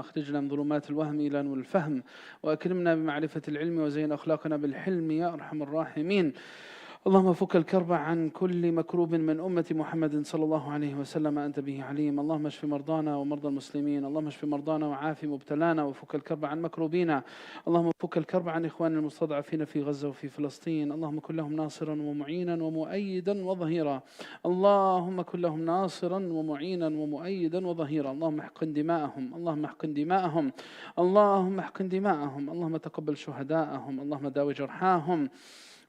أخرجنا من ظلمات الوهم إلى نور الفهم وأكرمنا بمعرفة العلم وزين أخلاقنا بالحلم يا أرحم الراحمين. اللهم فك الكرب عن كل مكروب من أمة محمد صلى الله عليه وسلم أنت به عليم. اللهم اشف مرضانا ومرضى المسلمين. اللهم اشف مرضانا وعاف مبتلانا وفك الكرب عن مكروبينا. اللهم فك الكرب عن إخواننا المستضعفين في غزة وفي فلسطين. اللهم كن لهم ناصرا ومعينا ومؤيدا وظهيرا. اللهم كن لهم ناصرا ومعينا ومؤيدا وظهيرا. اللهم احقن دماءهم. اللهم احقن دماءهم. اللهم احقن دماءهم. اللهم تقبل شهداءهم. اللهم داوي جرحاهم.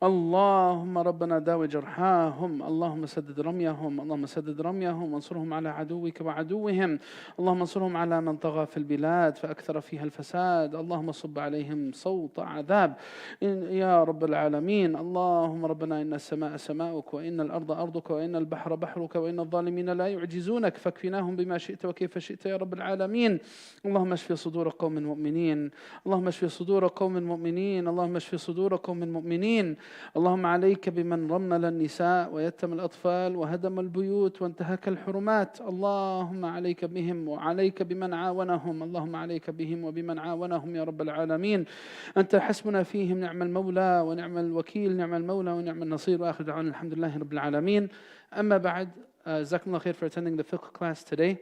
اللهم ربنا داوي جرحاهم. اللهم سدد رميهم. اللهم سدد رميهم وانصرهم على عدوك وعدوهم. اللهم انصرهم على من طغى في البلاد فأكثر فيها الفساد. اللهم صب عليهم صوت عذاب يا رب العالمين. اللهم ربنا إن السماء سماؤك وإن الأرض أرضك وإن البحر بحرك وإن الظالمين لا يعجزونك فاكفناهم بما شئت وكيف شئت يا رب العالمين. اللهم اشف صدور قوم مؤمنين. اللهم اشف صدور قوم مؤمنين. اللهم اشف صدور قوم مؤمنين. اللهم عليك بمن رمل النساء ويتم الأطفال وهدم البيوت وانتهك الحرمات. اللهم عليك بهم وعليك بمن عاونهم. اللهم عليك بهم وبمن عاونهم يا رب العالمين. أنت حسبنا فيهم نعم المولى ونعم الوكيل. نعم المولى ونعم النصير. وآخر دعوانا الحمد لله رب العالمين. أما بعد, جزاكم الله خير for attending the fiqh class today.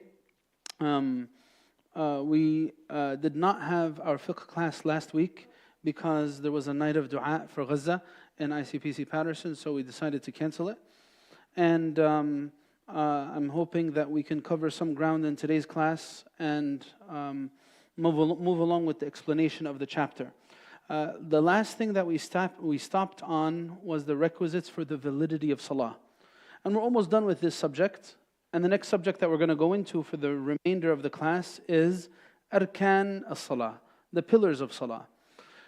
We did not have our fiqh class last week because there was a night of dua for Gaza in ICPC Patterson, so we decided to cancel it. And I'm hoping that we can cover some ground in today's class and move along with the explanation of the chapter. The last thing that we stopped on was the requisites for the validity of Salah. And we're almost done with this subject. And the next subject that we're going to go into for the remainder of the class is Arkan as-Salah, the pillars of Salah.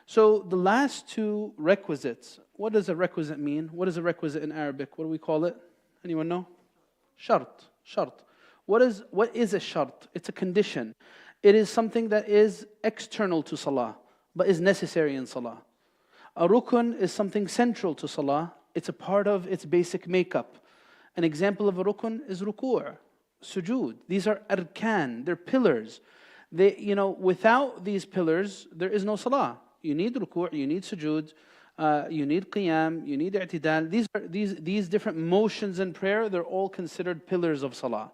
So the last two requisites, what does a requisite mean? What is a requisite in Arabic? What do we call it? Anyone know? Shart. Shart. What is a shart? It's a condition. It is something that is external to Salah, but is necessary in Salah. A rukun is something central to Salah. It's a part of its basic makeup. An example of a rukun is ruku', sujood. These are arkan, they're pillars. Without these pillars, there is no Salah. You need ruku', you need sujood, you need qiyam, you need i'tidal. These different motions in prayer, they're all considered pillars of salah.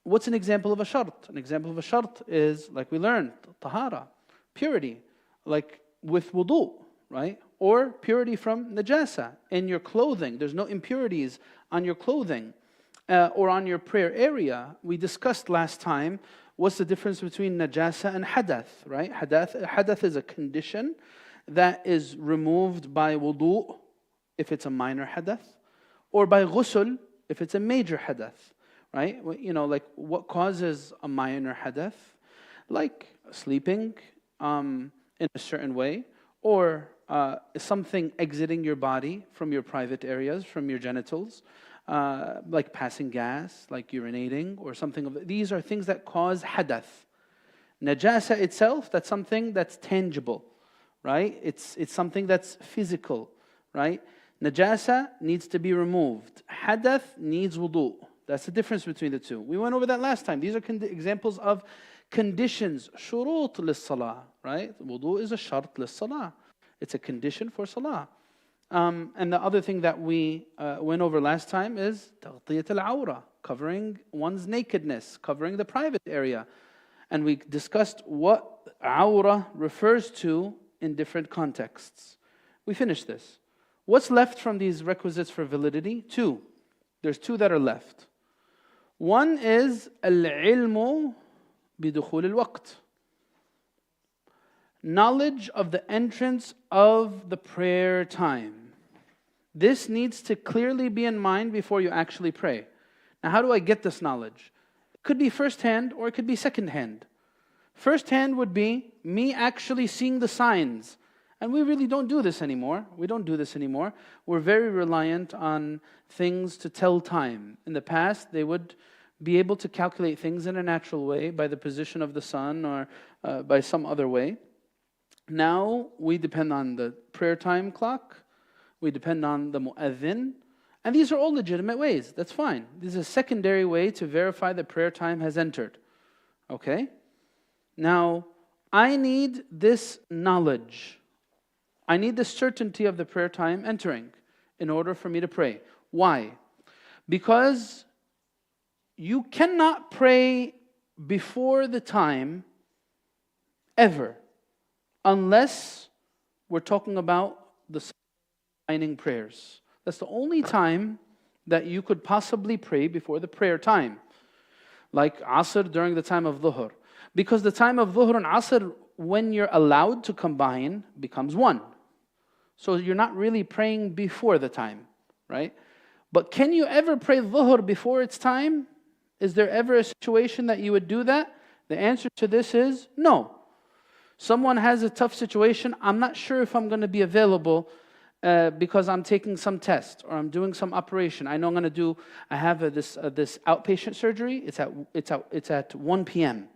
What's an example of a shart? An example of a shart is, like we learned, tahara, purity, like with wudu, right? Or purity from najasa in your clothing. There's no impurities on your clothing or on your prayer area. We discussed last time what's the difference between najasa and hadath, right? Hadath is a condition that is removed by wudu if it's a minor hadath, or by ghusl if it's a major hadath, right? Like what causes a minor hadath? Like sleeping in a certain way, or something exiting your body from your private areas, from your genitals, like passing gas, like urinating, or something of these are things that cause hadath. Najasa itself, that's something that's tangible, right? It's something that's physical, right? Najasa needs to be removed. Hadath needs wudu. That's the difference between the two. We went over that last time. These are examples of conditions, shurut lis-salah, right? Wudu is a shart lis-salah. It's a condition for salah. And the other thing that we went over last time is taghtiyat al-awra, covering one's nakedness, covering the private area. And we discussed what awra refers to in different contexts. We finished this. What's left from these requisites for validity? Two. There's two that are left. One is al-ilmu bidukhul al-waqt. Knowledge of the entrance of the prayer time. This needs to clearly be in mind before you actually pray. Now, how do I get this knowledge? It could be first-hand or it could be second-hand. First-hand would be me actually seeing the signs. And we really don't do this anymore. We're very reliant on things to tell time. In the past, they would be able to calculate things in a natural way by the position of the sun or by some other way. Now, we depend on the prayer time clock. We depend on the mu'adhin. And these are all legitimate ways. That's fine. This is a secondary way to verify that prayer time has entered. Okay? Now, I need this knowledge. I need the certainty of the prayer time entering in order for me to pray. Why? Because you cannot pray before the time ever, unless we're talking about the signing prayers. That's the only time that you could possibly pray before the prayer time. Like Asr during the time of Dhuhr. Because the time of Dhuhr and Asr, when you're allowed to combine, becomes one. So you're not really praying before the time, right? But can you ever pray Dhuhr before its time? Is there ever a situation that you would do that? The answer to this is no. Someone has a tough situation. I'm not sure if I'm going to be available because I'm taking some test or I'm doing some operation. I know I have this outpatient surgery. It's at 1 p.m.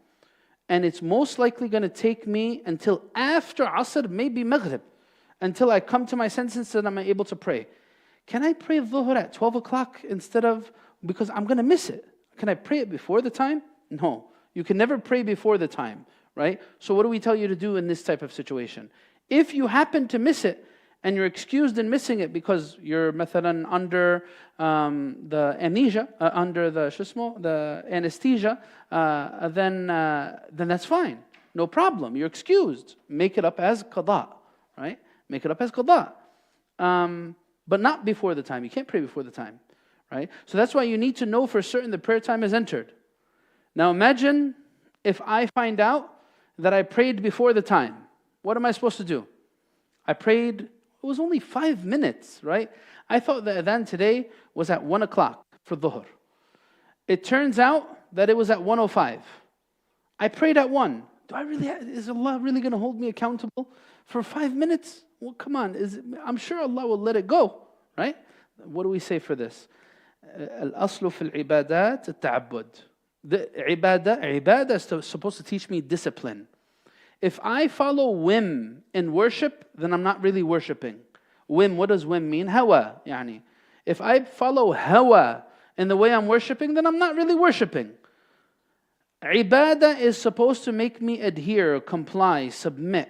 And it's most likely going to take me until after Asr, maybe Maghrib, until I come to my senses and I'm able to pray. Can I pray Dhuhr at 12 o'clock instead of, because I'm going to miss it? Can I pray it before the time? No. You can never pray before the time, right? So what do we tell you to do in this type of situation? If you happen to miss it, and you're excused in missing it because you're مثلا under the amnesia, under the anesthesia, then that's fine. No problem. You're excused. Make it up as qada, right? Make it up as qada. But not before the time. You can't pray before the time, right? So that's why you need to know for certain the prayer time is entered. Now imagine if I find out that I prayed before the time. What am I supposed to do? I prayed. It was only 5 minutes, right? I thought the adhan today was at 1 o'clock for Dhuhr. It turns out that it was at 1:05. I prayed at 1. Is Allah really going to hold me accountable for 5 minutes? Well, come on. I'm sure Allah will let it go, right? What do we say for this? Al-aslu fil ibadat al-ta'abbud. The ibadah is supposed to teach me discipline. If I follow whim in worship, then I'm not really worshipping. Whim, what does whim mean? Hawa, yani. If I follow hawa in the way I'm worshipping, then I'm not really worshipping. Ibadah is supposed to make me adhere, comply, submit.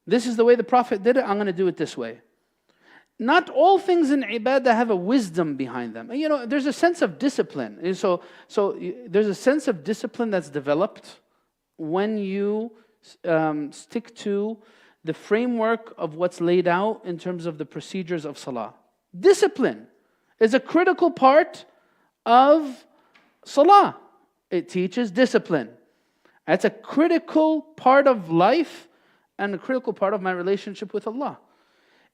This is the way the Prophet did it, I'm going to do it this way. Not all things in ibadah have a wisdom behind them. You know, there's a sense of discipline. So there's a sense of discipline that's developed when you stick to the framework of what's laid out in terms of the procedures of Salah. Discipline is a critical part of Salah. It teaches discipline. That's a critical part of life and a critical part of my relationship with Allah.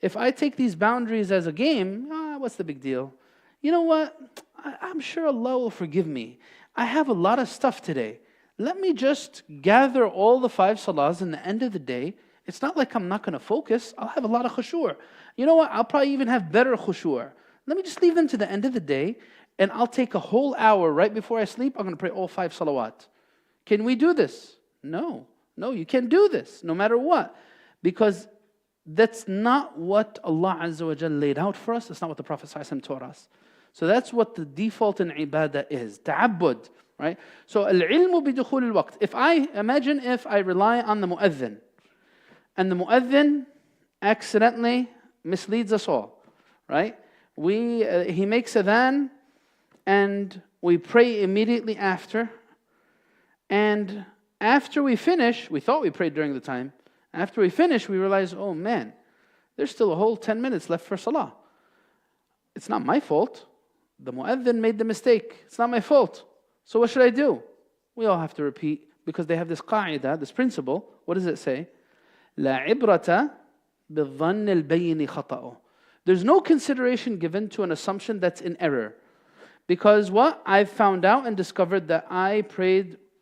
If I take these boundaries as a game, what's the big deal? You know what? I'm sure Allah will forgive me. I have a lot of stuff today. Let me just gather all the 5 salahs in the end of the day. It's not like I'm not going to focus. I'll have a lot of khushu'. You know what? I'll probably even have better khushu'. Let me just leave them to the end of the day, and I'll take a whole hour right before I sleep. I'm going to pray all 5 salawat. Can we do this? No, you can't do this, no matter what. Because that's not what Allah Azza wa Jal laid out for us. That's not what the Prophet ﷺ taught us. So that's what the default in ibadah is. Ta'abbud. Right? So al-ilmu bidukhul al-waqt. If I rely on the mu'adhin, and the mu'adhin accidentally misleads us all, right? He makes adhan, and we pray immediately after, and after we finish, we thought we prayed during the time. After we finish, we realize, oh man, there's still a whole 10 minutes left for salah. It's not my fault. The mu'adhin made the mistake. It's not my fault. So what should I do? We all have to repeat, because they have this qa'idah, this principle. What does it say? لا عبرة بالظن البين خطأه. There's no consideration given to an assumption that's in error. Because what? I've found out and discovered that I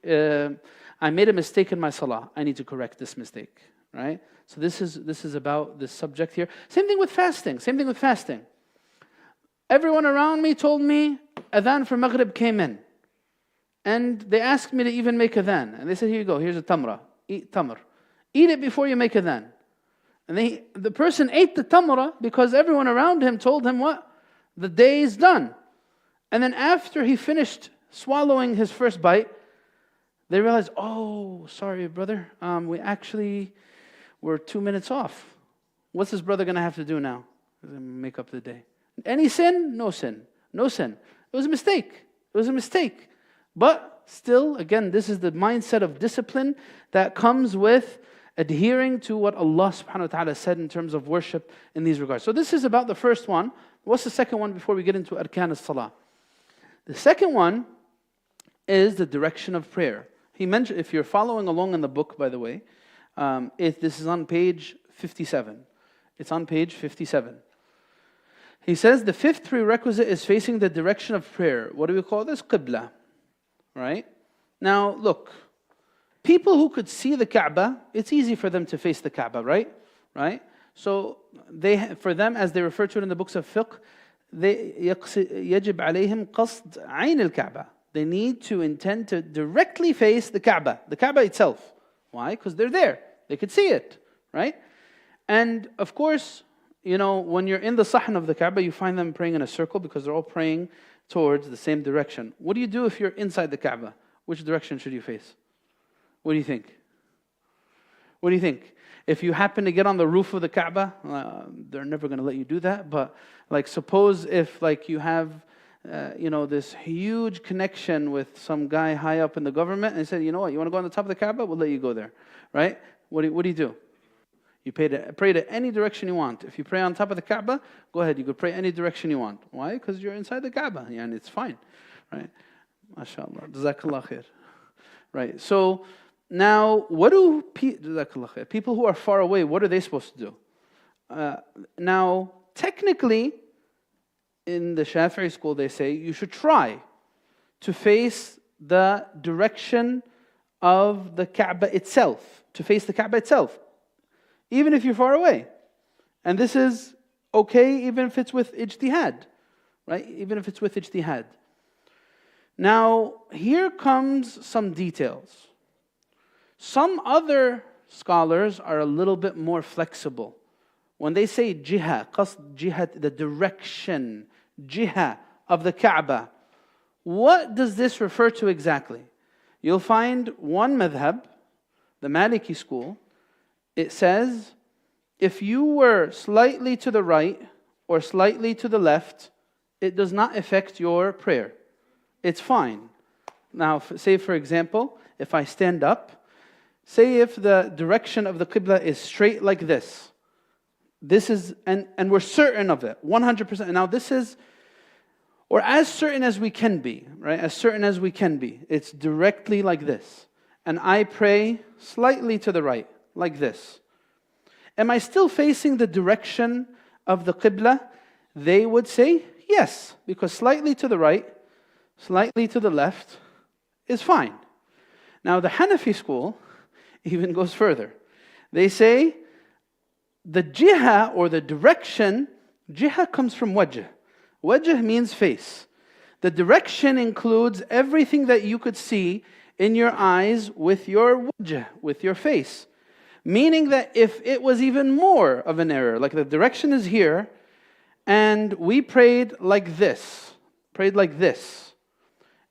made a mistake in my salah. I need to correct this mistake. Right? So this is about this subject here. Same thing with fasting. Everyone around me told me adhan for Maghrib came in. And they asked me to even make adhan. And they said, here you go, here's a tamra. Eat tamr. Eat it before you make adhan. And the person ate the tamra because everyone around him told him what? The day is done. And then after he finished swallowing his first bite, They realize, oh, sorry, brother, we're 2 minutes off. What's this brother going to have to do now? Make up the day. Any sin? No sin. No sin. It was a mistake. It was a mistake. But still, again, this is the mindset of discipline that comes with adhering to what Allah subhanahu wa ta'ala said in terms of worship in these regards. So this is about the first one. What's the second one before we get into Arkan as-Salah? The second one is the direction of prayer. He mentioned, if you're following along in the book, by the way, this is on page 57. It's on page 57. He says the fifth prerequisite is facing the direction of prayer. What do we call this? Qibla. Right? Now, look. People who could see the Kaaba, it's easy for them to face the Kaaba, right? Right? So, for them, as they refer to it in the books of fiqh, يجب عليهم قصد عين الكعبة. They need to intend to directly face the Kaaba itself. Why? Because they're there. They could see it, right? And of course, when you're in the sahn of the Kaaba, you find them praying in a circle because they're all praying towards the same direction. What do you do if you're inside the Kaaba? Which direction should you face? What do you think? What do you think? If you happen to get on the roof of the Kaaba, they're never going to let you do that. But suppose if you have, this huge connection with some guy high up in the government, and he said, you know what, you want to go on the top of the Kaaba? We'll let you go there, right? What do you do? You pray to any direction you want. If you pray on top of the Kaaba, go ahead. You could pray any direction you want. Why? Because you're inside the Kaaba, and it's fine, right? MashaAllah. Jazakallah khair. Right. So now, what do people who are far away, what are they supposed to do? Now, technically, in the Shafi'i school, they say you should try to face the direction of the Kaaba itself, to face the Kaaba itself, even if you're far away. And this is okay even if it's with ijtihad, right? Even if it's with ijtihad. Now, here comes some details. Some other scholars are a little bit more flexible. When they say jiha, qasd jihat, the direction, jiha of the Kaaba, what does this refer to exactly? You'll find one madhab, the Maliki school, it says, if you were slightly to the right or slightly to the left, it does not affect your prayer. It's fine. Now, say for example, if I stand up, say if the direction of the Qibla is straight like this. This is, and we're certain of it, 100%. Now this is, or as certain as we can be, right? As certain as we can be. It's directly like this. And I pray slightly to the right, like this. Am I still facing the direction of the Qibla? They would say yes, because slightly to the right, slightly to the left is fine. Now the Hanafi school even goes further. They say the jiha or the direction, jiha comes from wajh. Wajh means face. The direction includes everything that you could see in your eyes with your wajh, with your face. Meaning that if it was even more of an error, like the direction is here, and we prayed like this,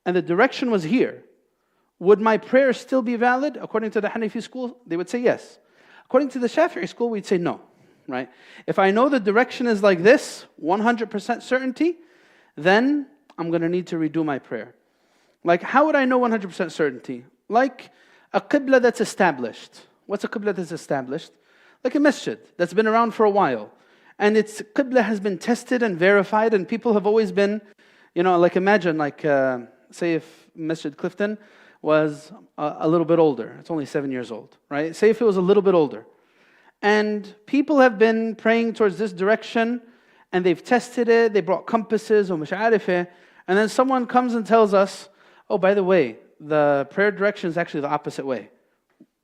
and the direction was here, would my prayer still be valid? According to the Hanafi school, they would say yes. According to the Shafi'i school, we'd say no. Right? If I know the direction is like this, 100% certainty, then I'm going to need to redo my prayer. Like, how would I know 100% certainty? Like a qibla that's established. What's a qibla that's established? Like a masjid that's been around for a while. And its qibla has been tested and verified, and people have always been, like imagine, say if Masjid Clifton was a little bit older. It's only 7 years old, right? Say if it was a little bit older. And people have been praying towards this direction, and they've tested it, they brought compasses, or mash'arifeh, and then someone comes and tells us, oh, by the way, the prayer direction is actually the opposite way.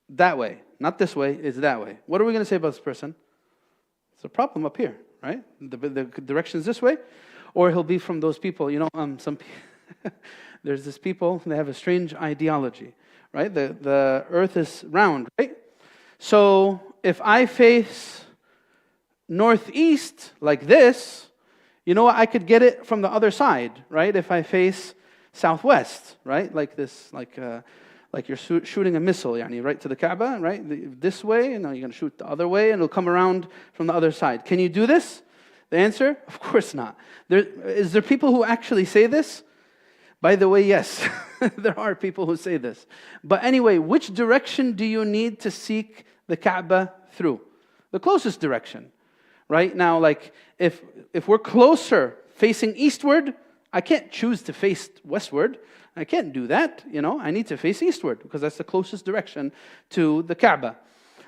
That way. Not this way, it's that way. What are we going to say about this person? It's a problem up here, right? The direction is this way. Or he'll be from those people, there's this people, they have a strange ideology, right? The earth is round, right? So if I face northeast like this, I could get it from the other side, right? If I face southwest, right? Like this, like you're shooting a missile, yani, right to the Kaaba, right? This way, and now you're going to shoot the other way, and it'll come around from the other side. Can you do this? The answer? Of course not. Is there people who actually say this? By the way, yes, there are people who say this. But anyway, which direction do you need to seek the Kaaba through? The closest direction, right? Now, like, if we're closer facing eastward, I can't choose to face westward. I can't do that, I need to face eastward because that's the closest direction to the Kaaba.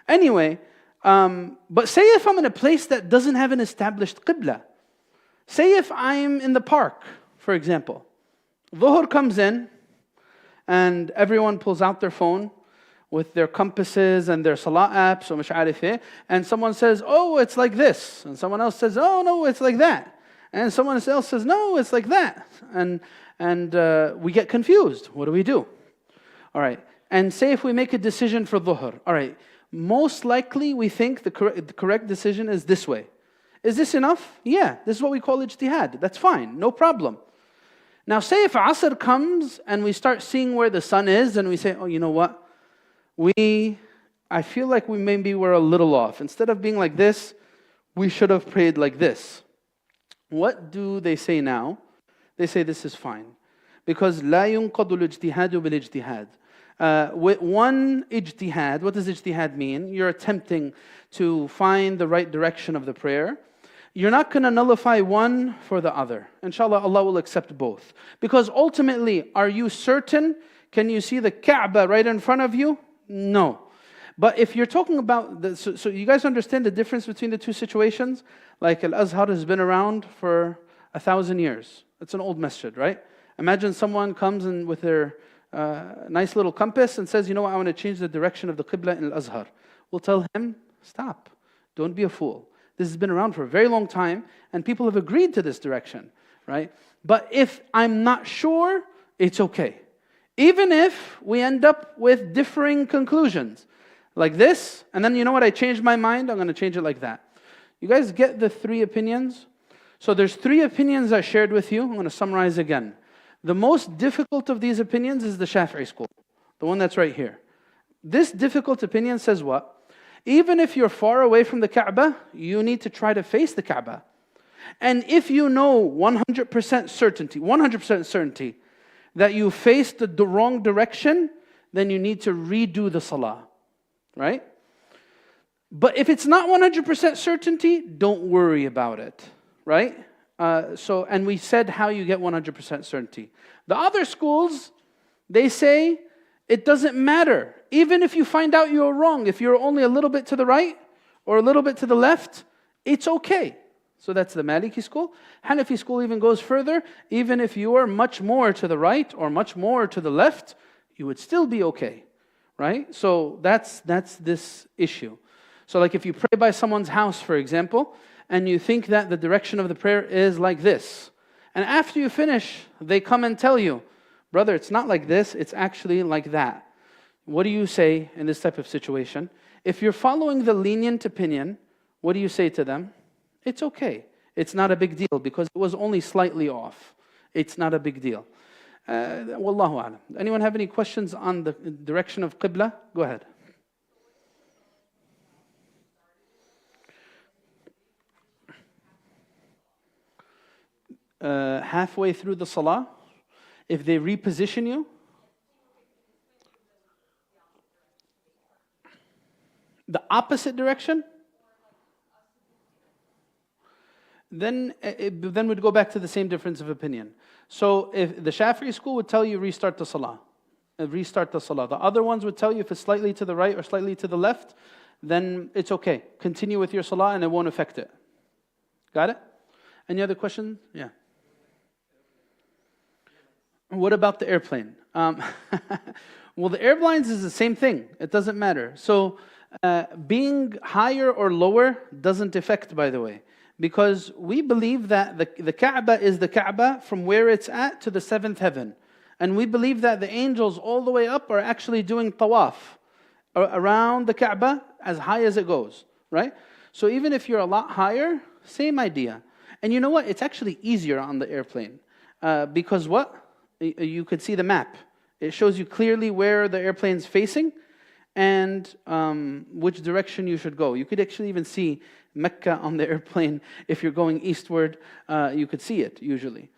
Anyway, but say if I'm in a place that doesn't have an established Qibla. Say if I'm in the park, for example. Dhuhr comes in and everyone pulls out their phone with their compasses and their Salah apps or مش and someone says, oh, it's like this. And someone else says, oh, no, it's like that. And someone else says, no, it's like that. And we get confused. What do? All right. And say if we make a decision for Dhuhr. All right. Most likely we think the correct decision is this way. Is this enough? Yeah. This is what we call ijtihad. That's fine. No problem. Now say if Asr comes and we start seeing where the sun is and we say, oh, you know what? I feel like maybe we're a little off. Instead of being like this, we should have prayed like this. What do they say now? They say this is fine. Because لا ينقض الاجتهاد بالاجتهاد. With one ijtihad, what does ijtihad mean? You're attempting to find the right direction of the prayer. You're not going to nullify one for the other. Inshallah, Allah will accept both. Because ultimately, are you certain? Can you see the Kaaba right in front of you? No. But if you're talking about, so you guys understand the difference between the two situations? Like Al-Azhar has been around for 1,000 years. It's an old masjid, right? Imagine someone comes in with their nice little compass and says, you know what, I want to change the direction of the Qibla in Al-Azhar. We'll tell him, stop. Don't be a fool. This has been around for a very long time, and people have agreed to this direction, right? But if I'm not sure, it's okay. Even if we end up with differing conclusions, like this, and then you know what, I changed my mind, I'm going to change it like that. You guys get the three opinions? So there's three opinions I shared with you. I'm going to summarize again. The most difficult of these opinions is the Shafi'i school, the one that's right here. This difficult opinion says what? Even if you're far away from the Kaaba, you need to try to face the Kaaba. And if you know 100% certainty that you faced the wrong direction, then you need to redo the Salah, right? But if it's not 100% certainty, don't worry about it, right? And we said how you get 100% certainty. The other schools, they say it doesn't matter. Even if you find out you're wrong, if you're only a little bit to the right or a little bit to the left, it's okay. So that's the Maliki school. Hanafi school even goes further. Even if you are much more to the right or much more to the left, you would still be okay, right? So that's this issue. So like if you pray by someone's house, for example, and you think that the direction of the prayer is like this, and after you finish, they come and tell you, brother, it's not like this, it's actually like that. What do you say in this type of situation? If you're following the lenient opinion, what do you say to them? It's okay. It's not a big deal because it was only slightly off. It's not a big deal. Wallahu a'lam. Anyone have any questions on the direction of Qibla? Go ahead. Halfway through the Salah, if they reposition you, the opposite direction, then we'd go back to the same difference of opinion. So if the Shafi'i school would tell you restart the Salah, The other ones would tell you if it's slightly to the right or slightly to the left, then it's okay. Continue with your Salah and it won't affect it. Got it? Any other questions? Yeah. What about the airplane? Well, the airlines is the same thing. It doesn't matter. So being higher or lower doesn't affect, by the way. Because we believe that the Kaaba is the Kaaba from where it's at to the seventh heaven. And we believe that the angels all the way up are actually doing tawaf around the Kaaba as high as it goes, right? So even if you're a lot higher, same idea. And you know what? It's actually easier on the airplane. Because what? You could see the map. It shows you clearly where the airplane's facing and which direction you should go. You could actually even see Mecca on the airplane. If you're going eastward, you could see it usually.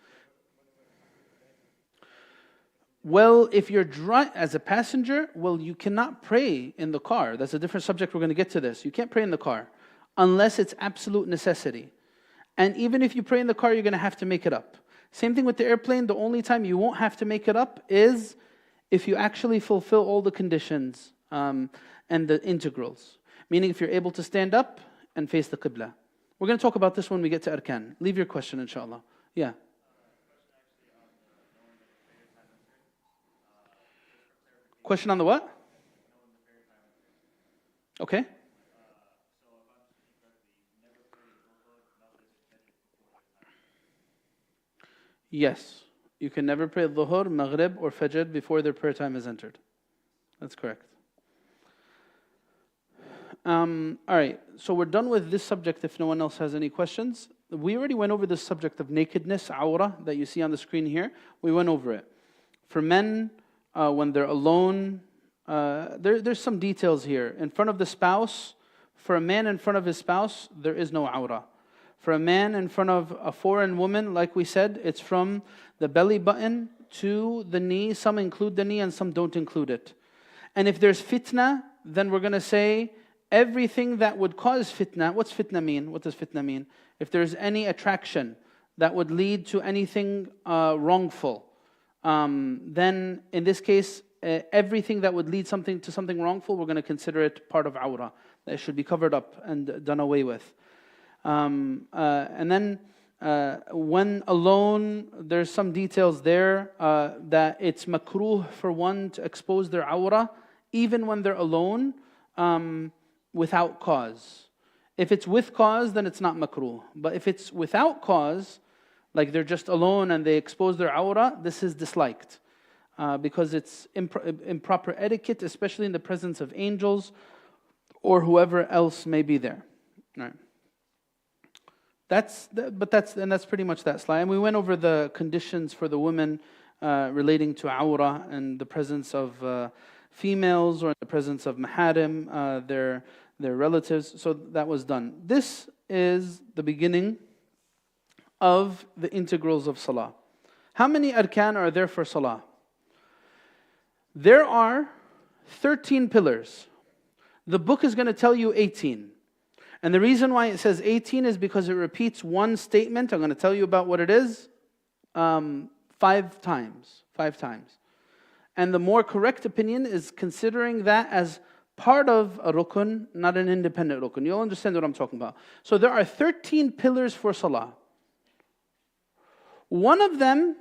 Well, if you're as a passenger, well, you cannot pray in the car. That's a different subject. We're going to get to this. You can't pray in the car unless it's absolute necessity. And even if you pray in the car, you're going to have to make it up. Same thing with the airplane. The only time you won't have to make it up is if you actually fulfill all the conditions and the integrals. Meaning if you're able to stand up and face the Qibla. We're going to talk about this when we get to Arkan. Leave your question, inshallah. Yeah. Question on the what? Okay. Yes. You can never pray Dhuhr, Maghrib or Fajr before their prayer time is entered. That's correct. Alright, so we're done with this subject if no one else has any questions. We already went over this subject of nakedness, awrah, that you see on the screen here. We went over it. For men, when they're alone, there's some details here. In front of the spouse, for a man in front of his spouse, there is no awrah. For a man in front of a foreign woman, like we said, it's from the belly button to the knee. Some include the knee and some don't include it. And if there's fitna, then we're going to say everything that would cause fitna. What's fitna mean? What does fitna mean? If there's any attraction that would lead to anything wrongful, then in this case, everything that would lead to something wrongful, we're going to consider it part of awrah. That should be covered up and done away with. And then when alone, there's some details there that it's makruh for one to expose their awrah, even when they're alone, without cause. If it's with cause, then it's not makruh. But if it's without cause, like they're just alone and they expose their awrah, this is disliked. Because it's improper etiquette, especially in the presence of angels or whoever else may be there. Right. That's pretty much that slide. And we went over the conditions for the women relating to awrah and the presence of females or in the presence of maharim, their relatives. So that was done. This is the beginning of the integrals of Salah. How many arkan are there for Salah? There are 13 pillars. The book is going to tell you 18. And the reason why it says 18 is because it repeats one statement. I'm going to tell you about what it is 5 times. 5 times. And the more correct opinion is considering that as part of a rukun, not an independent rukun. You'll understand what I'm talking about. So there are 13 pillars for Salah. One of them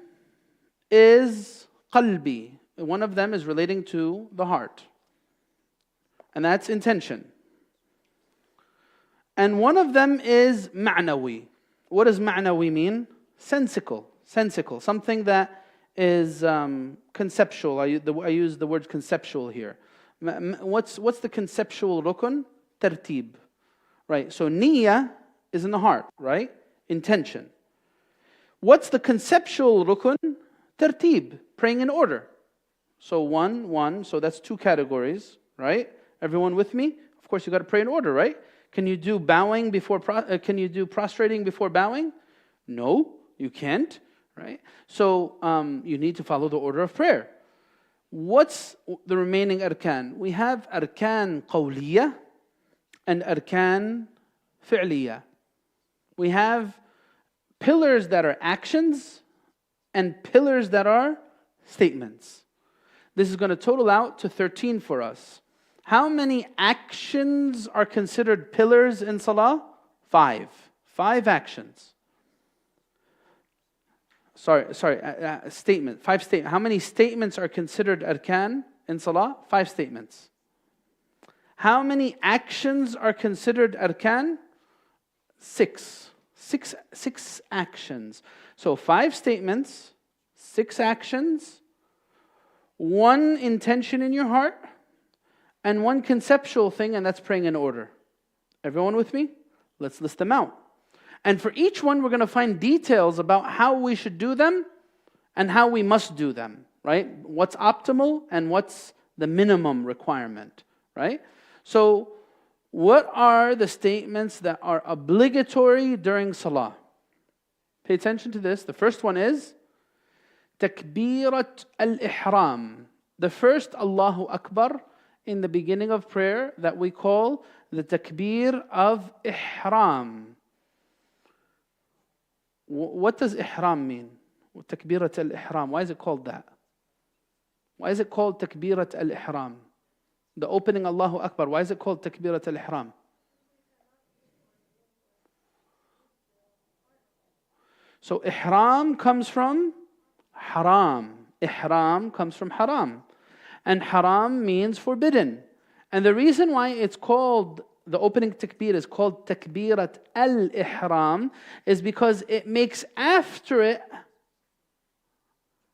is qalbi. One of them is relating to the heart. And that's intention. And one of them is ma'nawi. What does ma'nawi mean? Sensical. Something that is conceptual. I use the word conceptual here. What's the conceptual rukun? Tartib. Right, so niyyah is in the heart, right? Intention. What's the conceptual rukun? Tartib, praying in order. So one, so that's 2 categories, right? Everyone with me? Of course you got to pray in order, right? Can you do bowing before? Can you do prostrating before bowing? No, you can't, right? So you need to follow the order of prayer. What's the remaining arkan? We have arkan qawliya and arkan fi'liya. We have pillars that are actions and pillars that are statements. This is going to total out to 13 for us. How many actions are considered pillars in Salah? 5. 5 actions. Statement. 5 statements. How many statements are considered arkan in Salah? 5 statements. How many actions are considered arkan? 6. 6 actions. So 5 statements, 6 actions, 1 intention in your heart, and 1 conceptual thing, and that's praying in order. Everyone with me? Let's list them out. And for each one, we're going to find details about how we should do them and how we must do them. right? What's optimal and what's the minimum requirement, right? So, what are the statements that are obligatory during Salah? Pay attention to this. The first one is Takbirat al-Ihram. The first Allahu Akbar in the beginning of prayer that we call the Takbir of Ihram. What does Ihram mean? Takbirat al-Ihram. Why is it called that? Why is it called Takbirat al-Ihram? The opening Allahu Akbar. Why is it called Takbirat al-Ihram? So Ihram comes from haram. Ihram comes from haram. And haram means forbidden. And the reason why it's called, the opening takbir is called Takbirat al-Ihram, is because it makes after it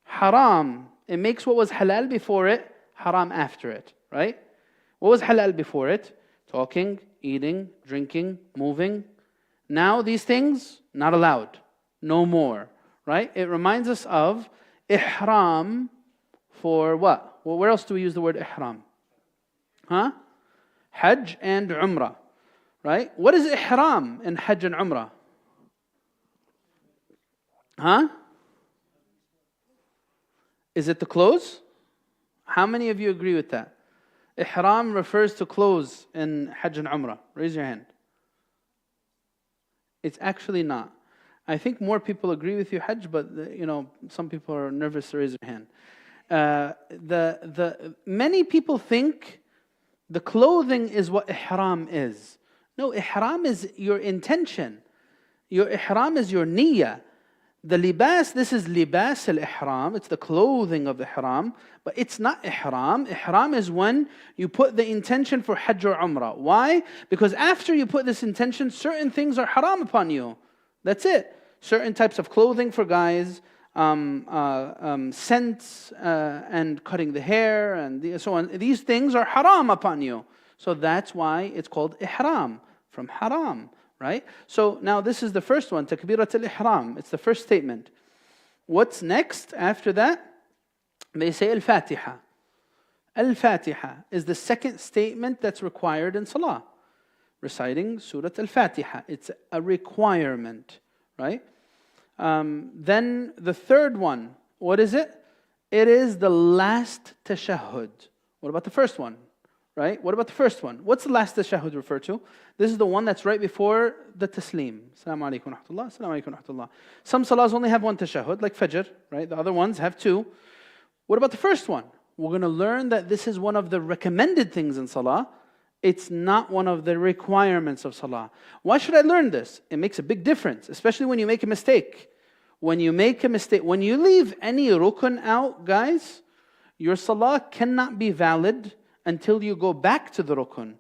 haram. It makes what was halal before it haram after it, right? What was halal before it? Talking, eating, drinking, moving. Now these things, not allowed. No more, right? It reminds us of ihram for what? Well, where else do we use the word ihram? Huh? Hajj and Umrah, right? What is ihram in Hajj and Umrah? Huh? Is it the clothes? How many of you agree with that? Ihram refers to clothes in Hajj and Umrah. Raise your hand. It's actually not. I think more people agree with you, Hajj, but some people are nervous to raise their hand. Many people think the clothing is what ihram is. No, ihram is your intention. Your ihram is your niyyah. The libas, this is libas al-ihram, it's the clothing of ihram, but it's not ihram. Ihram is when you put the intention for Hajj or Umrah. Why? Because after you put this intention, certain things are haram upon you. That's it. Certain types of clothing for guys, scents and cutting the hair and so on. These things are haram upon you. So that's why it's called ihram, from haram. Right? So now this is the first one, Takbirat al-Ihram. It's the first statement. What's next after that? They say Al-Fatiha. Al-Fatiha is the second statement that's required in Salah. Reciting Surah Al-Fatiha. It's a requirement. Right? Then the third one, what is it? It is the last tashahhud. What about the first one? Right? What about the first one? What's the last tashahhud refer to? This is the one that's right before the taslim. Assalamu alaikum wa rahmatullah. Assalamu alaikum wa rahmatullah. Some salahs only have one tashahhud, like Fajr, right? The other ones have two. What about the first one? We're going to learn that this is one of the recommended things in salah. It's not one of the requirements of salah. Why should I learn this? It makes a big difference, especially when you make a mistake. When you make a mistake, when you leave any rukun out, guys, your salah cannot be valid until you go back to the rukun.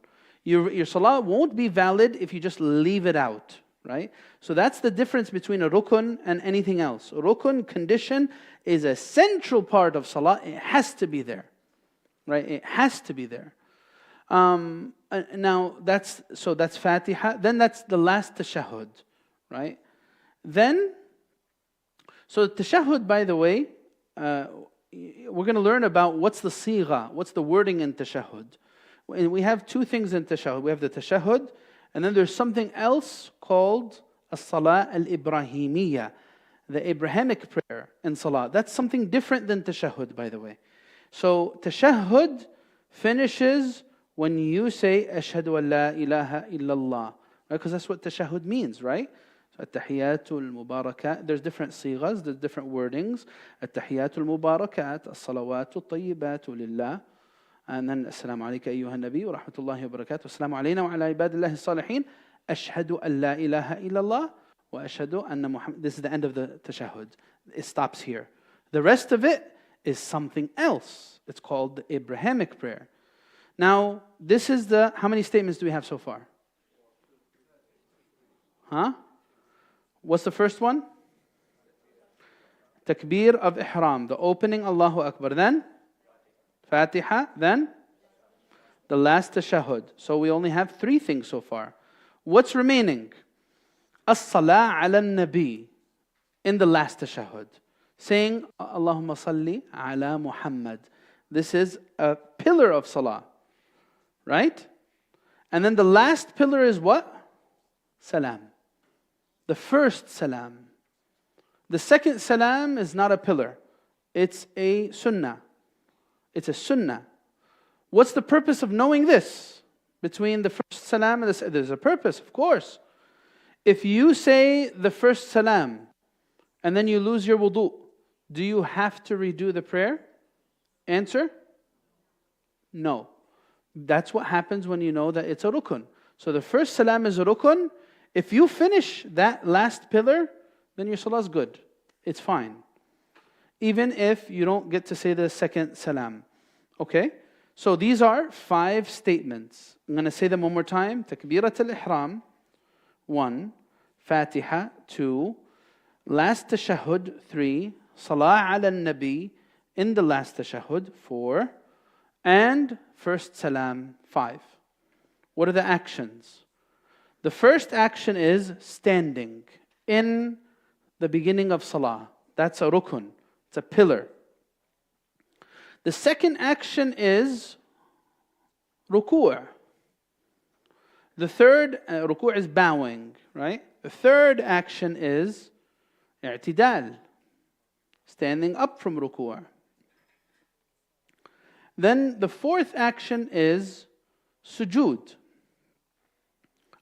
Your salah won't be valid if you just leave it out, right? So that's the difference between a rukun and anything else. A rukun condition is a central part of salah. It has to be there, right? It has to be there. Now that's Fatiha. Then that's the last tashahhud, right? Then, so tashahhud, by the way, we're going to learn about what's the sigha, what's the wording in tashahhud. We have two things in tashahhud. We have the tashahhud, and then there's something else called as-salah al-Ibrahimiyya, the Abrahamic prayer in salah. That's something different than tashahhud, by the way. So tashahhud finishes when you say ashhadu an la ilaha illallah, right? Because that's what tashahhud means, right? At-tahiyatul mubarakat. There's different sighas, there's different wordings. At-tahiyatul mubarakat, as-salawatul tayyibatu lillah. And then, Assalamu alayka ayyuha nabi wa rahmatullahi wa barakatuh. Assalamu alayna wa ala ibadillahi salihin. Ashhadu an la ilaha illallah wa ashhadu anna Muhammad. This is the end of the tashahhud. It stops here. The rest of it is something else. It's called the Abrahamic prayer. Now, this is the, how many statements do we have so far? Huh? What's the first one? Takbir of Ihram, the opening Allahu Akbar. Then Fatiha. Then the last tashahhud. So we only have three things so far. What's remaining? As-salah ala nabi in the last tashahhud. saying Allahumma salli ala Muhammad. This is a pillar of salah, right? And then the last pillar is what? Salam. The first salam. The second salam is not a pillar. It's a sunnah. It's a sunnah. What's the purpose of knowing this? Between the first salam and there's a purpose, of course. If you say the first salam and then you lose your wudu, do you have to redo the prayer? Answer? No. That's what happens when you know that it's a rukun. So the first salam is a rukun. If you finish that last pillar, then your salah is good. It's fine. Even if you don't get to say the second salam. Okay? So these are 5 statements. I'm going to say them one more time. Takbirat al-ihram, 1. Fatiha, 2. Last tashahhud, 3. Salah ala nabi, in the last tashahhud, 4. And first salam, 5. What are the actions? The first action is standing in the beginning of salah. That's a rukun. It's a pillar. The second action is ruku'. The third, ruku' is bowing, right? The third action is i'tidal, standing up from ruku'. Then the fourth action is sujood.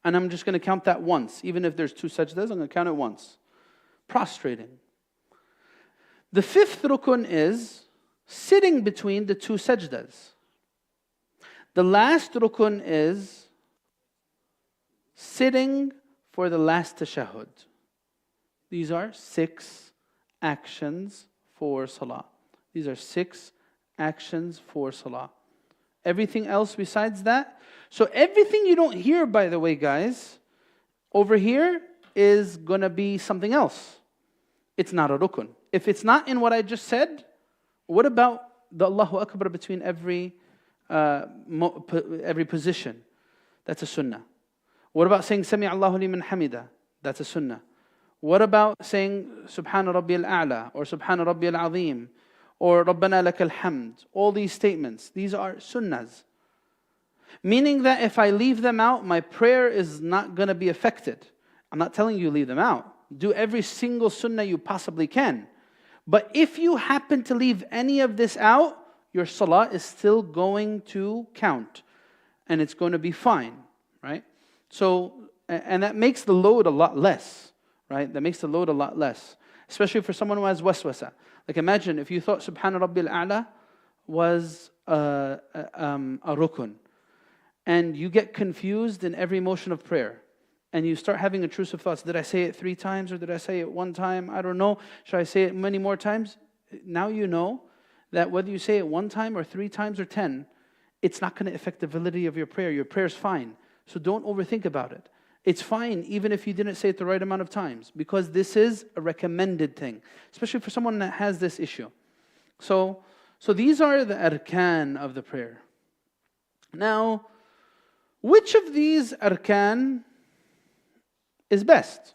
And I'm just going to count that once. Even if there's 2 sajdas, I'm going to count it once. Prostrating. The fifth rukun is sitting between the 2 sajdas. The last rukun is sitting for the last tashahhud. These are 6 actions for salah. These are 6 actions for salah. Everything else besides that. So everything you don't hear, by the way, guys, over here is going to be something else. It's not a rukun. If it's not in what I just said, what about the Allahu Akbar between every position? That's a sunnah. What about saying Sami Allahu liman hamida? That's a sunnah. What about saying Subhana Rabbiyal A'la or Subhana Rabbiyal Azim or Rabbana lakal hamd? All these statements, these are sunnahs. Meaning that if I leave them out, my prayer is not going to be affected. I'm not telling you leave them out. Do every single sunnah you possibly can. But if you happen to leave any of this out, your salah is still going to count. And it's going to be fine, right? So, and that makes the load a lot less, right? That makes the load a lot less. Especially for someone who has waswasa. Like imagine if you thought Subhana Rabbil A'la was a rukun. And you get confused in every motion of prayer. And you start having intrusive thoughts. Did I say it 3 times or did I say it 1 time? I don't know. Should I say it many more times? Now you know that whether you say it 1 time or 3 times or 10, it's not going to affect the validity of your prayer. Your prayer is fine. So don't overthink about it. It's fine even if you didn't say it the right amount of times. Because this is a recommended thing. Especially for someone that has this issue. So these are the arkan of the prayer. Now, which of these arkan is best?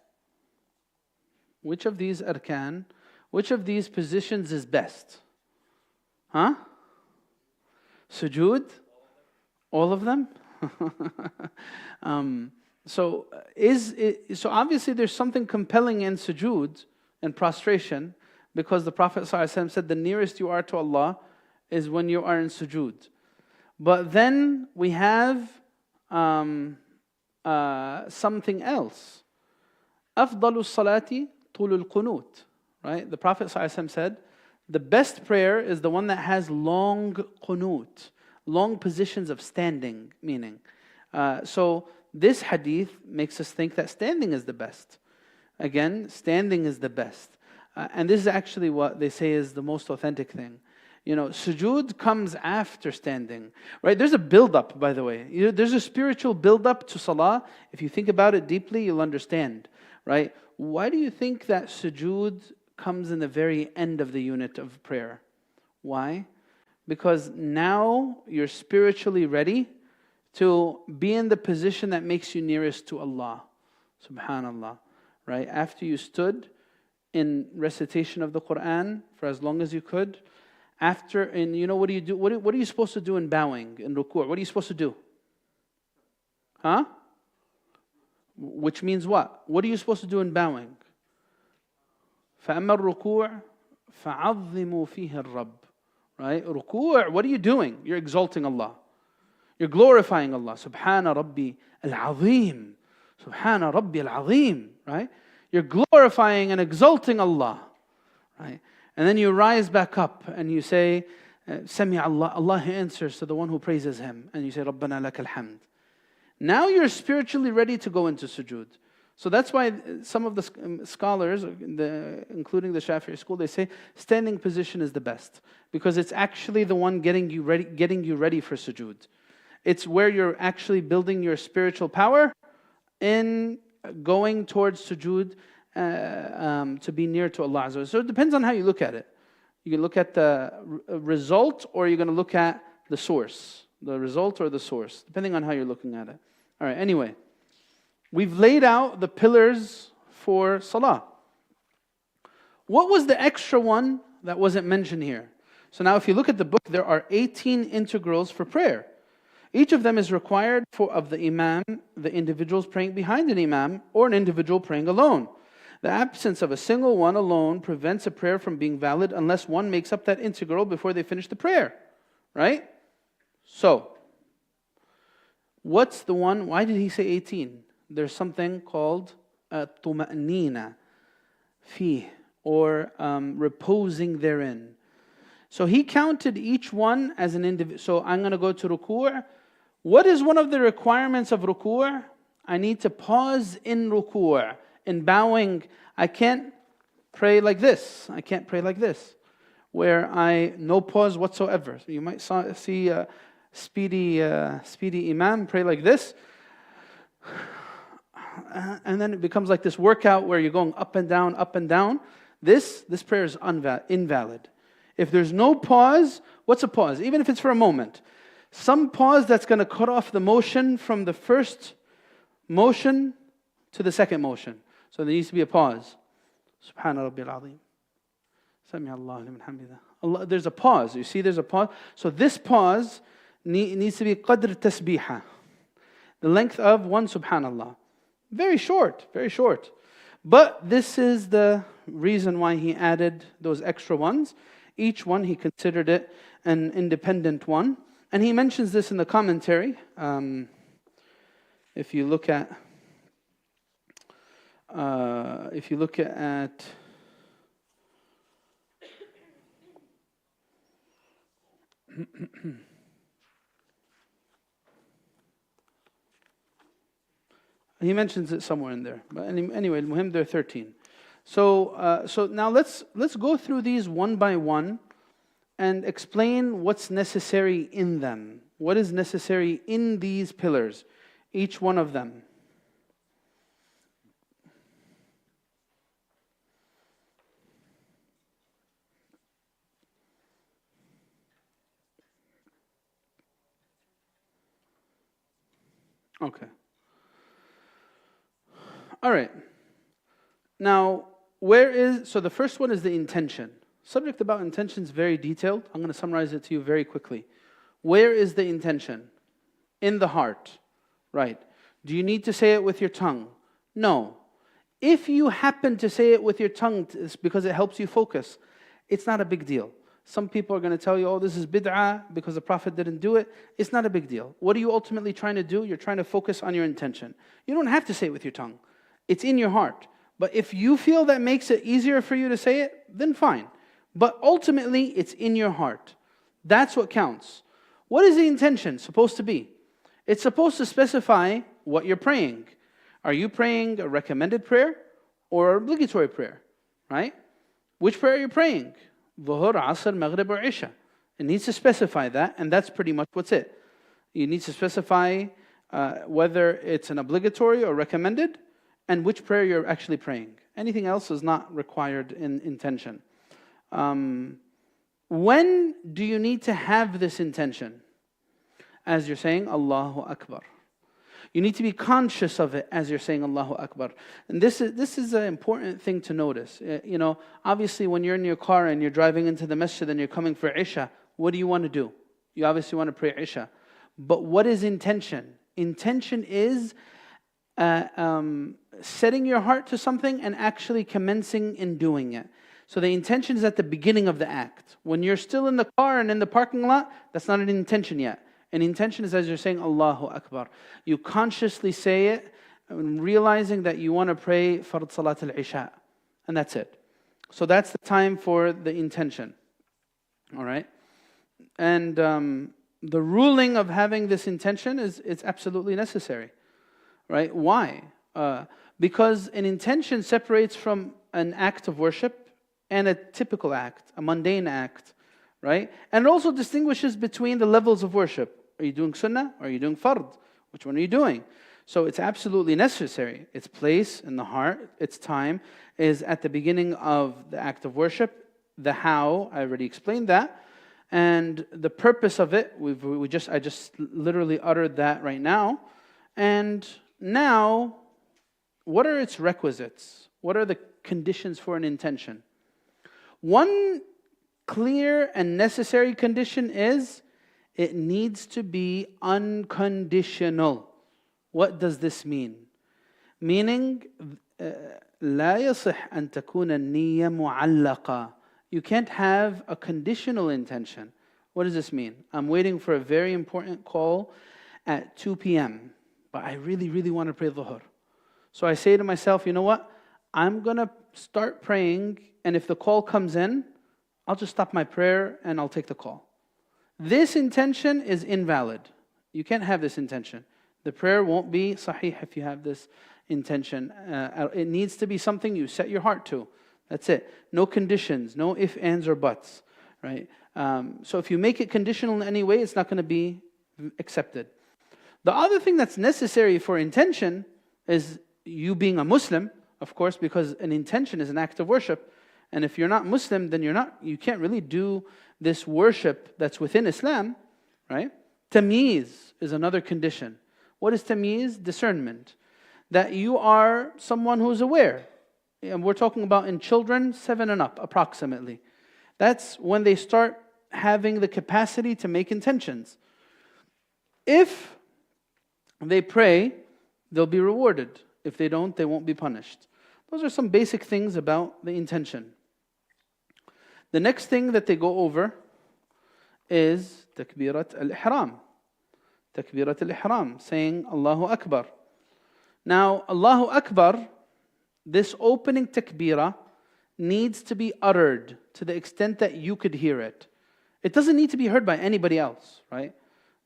Which of these arkan, which of these positions is best? Huh? Sujood? All of them? So obviously there's something compelling in sujood and prostration, because the Prophet ﷺ said the nearest you are to Allah is when you are in sujood. But then we have something else. أفضل الصلاة طول القنوت. Right? The Prophet ﷺ said, the best prayer is the one that has long qunut, long positions of standing, meaning. So this hadith makes us think that standing is the best. Again, standing is the best. And this is actually what they say is the most authentic thing. You know, sujood comes after standing, right? There's a build-up, by the way. There's a spiritual build-up to salah. If you think about it deeply, you'll understand, right? Why do you think that sujood comes in the very end of the unit of prayer? Why? Because now you're spiritually ready to be in the position that makes you nearest to Allah. Subhanallah, right? After you stood, in recitation of the Quran for as long as you could. After, and you know what do you do? What are you supposed to do in bowing, in ruku'? What are you supposed to do? Huh? Which means what? What are you supposed to do in bowing? فَأَمَّا الرُّكُوعُ فَعَظِّمُوا فِيهِ الرَّبِّ. Right? Ruku', what are you doing? You're exalting Allah. You're glorifying Allah. Subhana Rabbi al-Azim. Subhana Rabbi al-Azim. Right? You're glorifying and exalting Allah. Right? And then you rise back up and you say, Sami Allah. Allah answers to the one who praises Him. And you say, Rabbana lakal hamd. Now you're spiritually ready to go into sujood. So that's why some of the scholars, including the Shafi'i school, they say standing position is the best. Because it's actually the one getting you ready for sujood. It's where you're actually building your spiritual power in going towards sujood to be near to Allah Azza wa Jalla. So it depends on how you look at it. You can look at the result, or you're going to look at the source. The result or the source, depending on how you're looking at it. All right, anyway. We've laid out the pillars for Salah. What was the extra one that wasn't mentioned here? So now if you look at the book, there are 18 integrals for prayer. Each of them is required of the imam, the individuals praying behind an imam, or an individual praying alone. The absence of a single one alone prevents a prayer from being valid unless one makes up that integral before they finish the prayer. Right? So, what's the one? Why did he say 18? There's something called tuma'nina fi, or reposing therein. So he counted each one as an individual. So I'm going to go to ruku'. What is one of the requirements of ruku'? I need to pause in ruku'. In bowing, I can't pray like this. I can't pray like this, where no pause whatsoever. So you might see a speedy imam pray like this. And then it becomes like this workout where you're going up and down, up and down. This prayer is invalid. If there's no pause, what's a pause? Even if it's for a moment. Some pause that's going to cut off the motion from the first motion to the second motion. So there needs to be a pause. Subhana Rabbil Azim. Sami Allahu liman hamidah. There's a pause. You see there's a pause. So this pause needs to be qadr tasbiha. The length of one subhanallah. Very short, very short. But this is the reason why he added those extra ones. Each one, he considered it an independent one. And he mentions this in the commentary. If you look at he mentions it somewhere in there. But anyway, there are 13. So now let's go through these one by one and explain what's necessary in them. What is necessary in these pillars, each one of them. Okay. All right. Now, so the first one is the intention. Subject about intention is very detailed. I'm going to summarize it to you very quickly. Where is the intention? In the heart. Right. Do you need to say it with your tongue? No. If you happen to say it with your tongue because it helps you focus, it's not a big deal. Some people are going to tell you, oh, this is bid'ah because the Prophet didn't do it. It's not a big deal. What are you ultimately trying to do? You're trying to focus on your intention. You don't have to say it with your tongue. It's in your heart. But if you feel that makes it easier for you to say it, then fine. But ultimately, it's in your heart. That's what counts. What is the intention supposed to be? It's supposed to specify what you're praying. Are you praying a recommended prayer or an obligatory prayer? Right? Which prayer are you praying? Dhuhr, Asr, Maghrib, or Isha. It needs to specify that, and that's pretty much what's it. You need to specify whether it's an obligatory or recommended, and which prayer you're actually praying. Anything else is not required in intention. When do you need to have this intention? As you're saying, Allahu Akbar. You need to be conscious of it as you're saying Allahu Akbar. And this is an important thing to notice. Obviously when you're in your car and you're driving into the masjid and you're coming for Isha, what do you want to do? You obviously want to pray Isha. But what is intention? Intention is setting your heart to something and actually commencing in doing it. So the intention is at the beginning of the act. When you're still in the car and in the parking lot, that's not an intention yet. An intention is as you're saying Allahu Akbar. You consciously say it, realizing that you want to pray Fard Salat al-Isha. And that's it. So that's the time for the intention. All right? And the ruling of having this intention it's absolutely necessary. Right? Why? Because an intention separates from an act of worship and a typical act, a mundane act, right? And it also distinguishes between the levels of worship. Are you doing sunnah or are you doing fard? Which one are you doing? So it's absolutely necessary. Its place in the heart, its time, is at the beginning of the act of worship. The how, I already explained that. And the purpose of it, I just literally uttered that right now. And now, what are its requisites? What are the conditions for an intention? One clear and necessary condition is it needs to be unconditional. What does this mean? Meaning, لا يصح أن تكون النية معلقة. You can't have a conditional intention. What does this mean? I'm waiting for a very important call at 2 p.m. But I really, really want to pray Dhuhr. So I say to myself, you know what? I'm going to start praying, and if the call comes in, I'll just stop my prayer and I'll take the call. This intention is invalid. You can't have this intention. The prayer won't be sahih if you have this intention. It needs to be something you set your heart to. That's it. No conditions, no ifs, ands, or buts. Right? So if you make it conditional in any way, it's not going to be accepted. The other thing that's necessary for intention is you being a Muslim, of course, because an intention is an act of worship. And if you're not Muslim, then you can't really do this worship that's within Islam, right? Tamyiz is another condition. What is tamyiz? Discernment. That you are someone who's aware. And we're talking about in children, 7 and up, approximately. That's when they start having the capacity to make intentions. If they pray, they'll be rewarded. If they don't, they won't be punished. Those are some basic things about the intention. The next thing that they go over is Takbirat al-Ihram. Takbirat al-Ihram, saying Allahu Akbar. Now, Allahu Akbar, this opening takbirah needs to be uttered to the extent that you could hear it. It doesn't need to be heard by anybody else, right?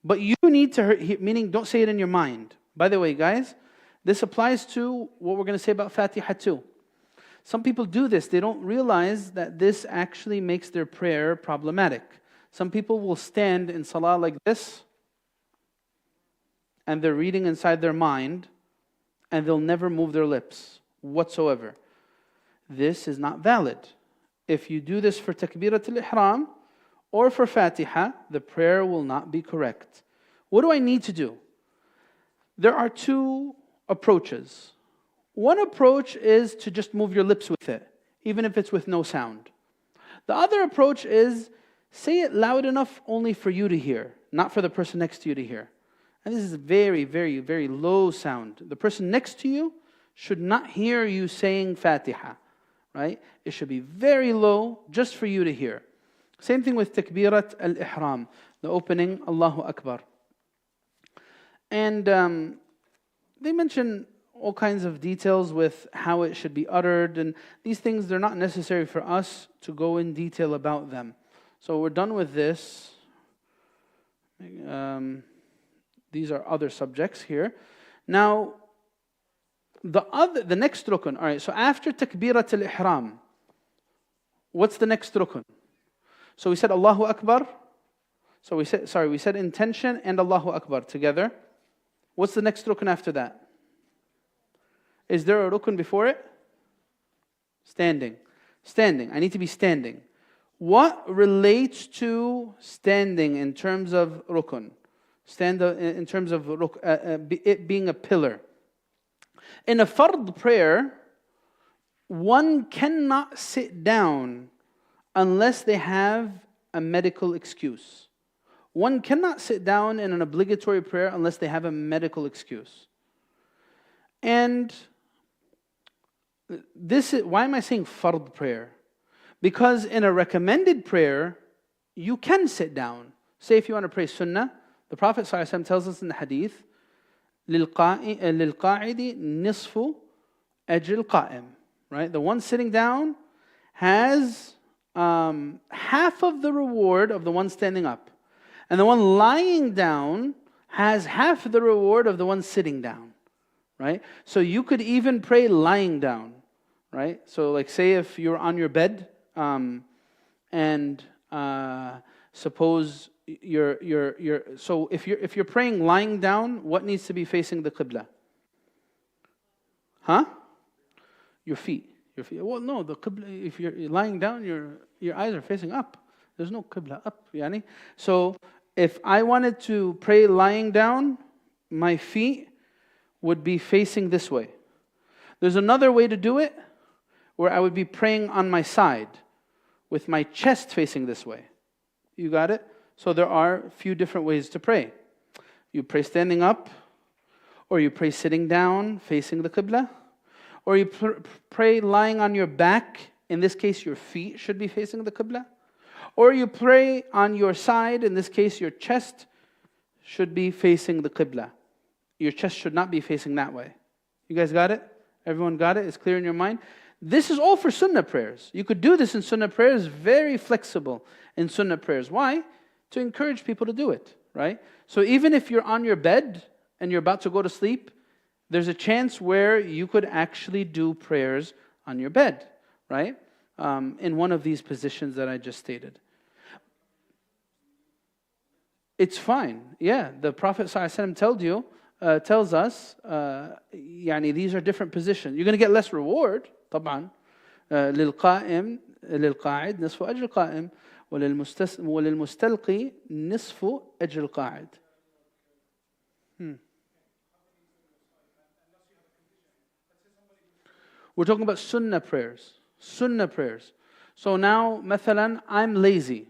But you need to hear, meaning don't say it in your mind. By the way, guys, this applies to what we're going to say about Fatiha too. Some people do this. They don't realize that this actually makes their prayer problematic. Some people will stand in Salah like this, and they're reading inside their mind, and they'll never move their lips whatsoever. This is not valid. If you do this for Takbirat al-Ihram or for Fatiha, the prayer will not be correct. What do I need to do? There are two approaches. One approach is to just move your lips with it, even if it's with no sound. The other approach is say it loud enough only for you to hear, not for the person next to you to hear. And this is very, very, very low sound. The person next to you should not hear you saying Fatiha, right? It should be very low just for you to hear. Same thing with Takbirat al-Ihram, the opening Allahu Akbar. And they mention all kinds of details with how it should be uttered, and these things, they're not necessary for us to go in detail about them. So we're done with this. These are other subjects here. Now, the next rukun. All right, so after Takbirat al-Ihram, what's the next rukun? So we said Allahu Akbar. So we said intention and Allahu Akbar together. What's the next rukun after that? Is there a rukun before it? Standing. Standing. I need to be standing. What relates to standing in terms of rukun? Stand in terms of it being a pillar. In a fard prayer, one cannot sit down unless they have a medical excuse. One cannot sit down in an obligatory prayer unless they have a medical excuse. And this is, why am I saying fard prayer? Because in a recommended prayer, you can sit down. Say if you want to pray sunnah, the Prophet ﷺ tells us in the hadith, لِلْقَاعِدِ نِصْفُ أَجْرِ الْقَائِمِ. Right? The one sitting down has half of the reward of the one standing up. And the one lying down has half the reward of the one sitting down. Right? So you could even pray lying down. Right? So like say if you're on your bed and suppose so if you're praying lying down, what needs to be facing the qibla? Huh? Your feet. Well, no, the qibla, if you're lying down, your eyes are facing up. There's no qibla up, yani. So if I wanted to pray lying down, my feet would be facing this way. There's another way to do it, where I would be praying on my side, with my chest facing this way. You got it? So there are a few different ways to pray. You pray standing up, or you pray sitting down, facing the qibla, or you pray lying on your back. In this case, your feet should be facing the qibla. Or you pray on your side. In this case, your chest should be facing the qibla. Your chest should not be facing that way. You guys got it? Everyone got it? It's clear in your mind? This is all for sunnah prayers. You could do this in sunnah prayers, very flexible in sunnah prayers. Why? To encourage people to do it, right? So even if you're on your bed and you're about to go to sleep, there's a chance where you could actually do prayers on your bed, right? In one of these positions that I just stated. It's fine. Yeah, the Prophet ﷺ tells us, these are different positions. You're going to get less reward, طبعا. للقائم للقاعد نصف أجر القائم وللمستلقي نصف أجر القاعد. We're talking about sunnah prayers. Sunnah prayers. So now, مثلا, I'm lazy.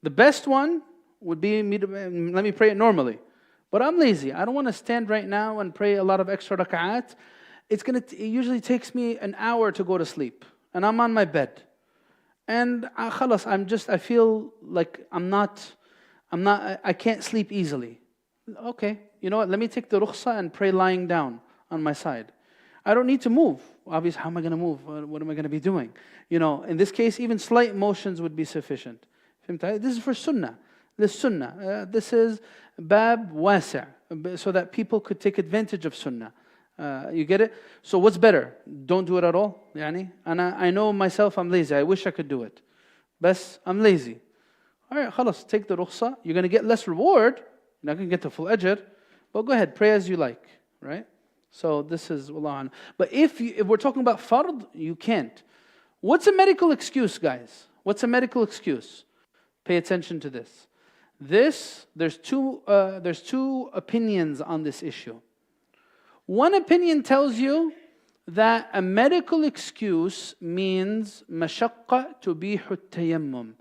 The best one would be let me pray it normally. But I'm lazy. I don't want to stand right now and pray a lot of extra rak'at. It usually takes me an hour to go to sleep. And I'm on my bed. And I feel like I can't sleep easily. Okay, you know what? Let me take the rukhsa and pray lying down on my side. I don't need to move. Obviously, how am I going to move? What am I going to be doing? You know, in this case, even slight motions would be sufficient. This is for sunnah. This is bab wasi', so that people could take advantage of sunnah. You get it? So what's better? Don't do it at all. And I know myself, I'm lazy. I wish I could do it. But I'm lazy. All right, khalas, take the rukhsa. You're going to get less reward. You're not going to get the full ajr. But go ahead, pray as you like. Right? So this is wallah. But if we're talking about fard, you can't. What's a medical excuse, guys? What's a medical excuse? Pay attention to this. There's two opinions on this issue. One opinion tells you that a medical excuse means mashaqqa tubihu tayammum,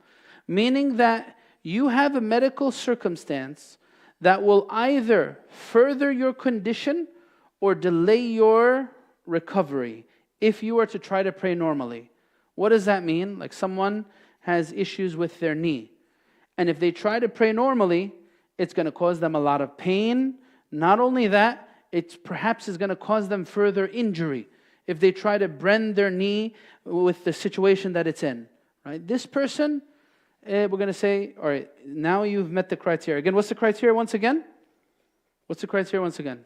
meaning that you have a medical circumstance that will either further your condition or delay your recovery if you were to try to pray normally. What does that mean? Like someone has issues with their knee, and if they try to pray normally, it's going to cause them a lot of pain. Not only that, it perhaps is going to cause them further injury if they try to bend their knee with the situation that it's in. Right? This person, we're going to say, all right, now you've met the criteria. Again, what's the criteria once again? What's the criteria once again?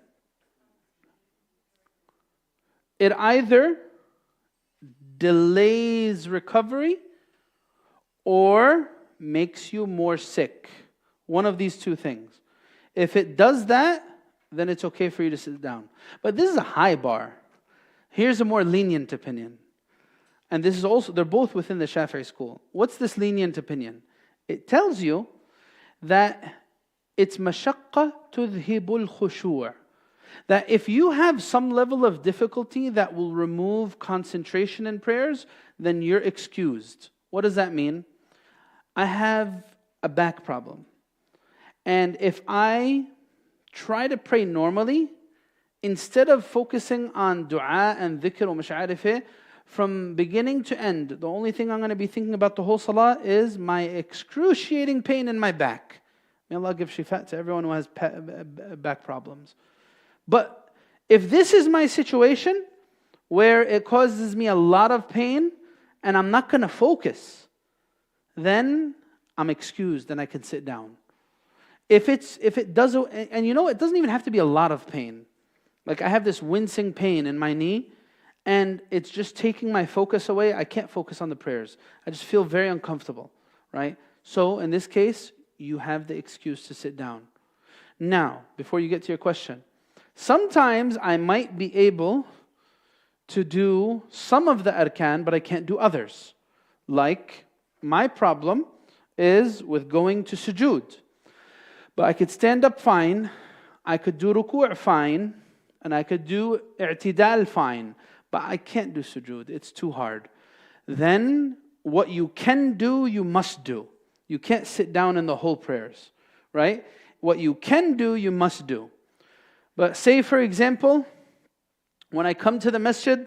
It either delays recovery or makes you more sick. One of these two things. If it does that, then it's okay for you to sit down. But this is a high bar. Here's a more lenient opinion. And this is also, they're both within the Shafi'i school. What's this lenient opinion? It tells you that it's mashaqqa tudhibul khushu'. That if you have some level of difficulty that will remove concentration in prayers, then you're excused. What does that mean? I have a back problem. And if I try to pray normally, instead of focusing on dua and dhikr and mash'arifeh, from beginning to end, the only thing I'm going to be thinking about the whole salah is my excruciating pain in my back. May Allah give shifa to everyone who has back problems. But if this is my situation, where it causes me a lot of pain, and I'm not going to focus, then I'm excused and I can sit down. If it does, and you know, it doesn't even have to be a lot of pain. Like I have this wincing pain in my knee, and it's just taking my focus away. I can't focus on the prayers. I just feel very uncomfortable, right? So in this case, you have the excuse to sit down. Now, before you get to your question, sometimes I might be able to do some of the arkan, but I can't do others. Like, my problem is with going to sujood. But I could stand up fine, I could do ruku' fine, and I could do i'tidal fine, but I can't do sujood, it's too hard. Then, what you can do, you must do. You can't sit down in the whole prayers, right? What you can do, you must do. But say, for example, when I come to the masjid,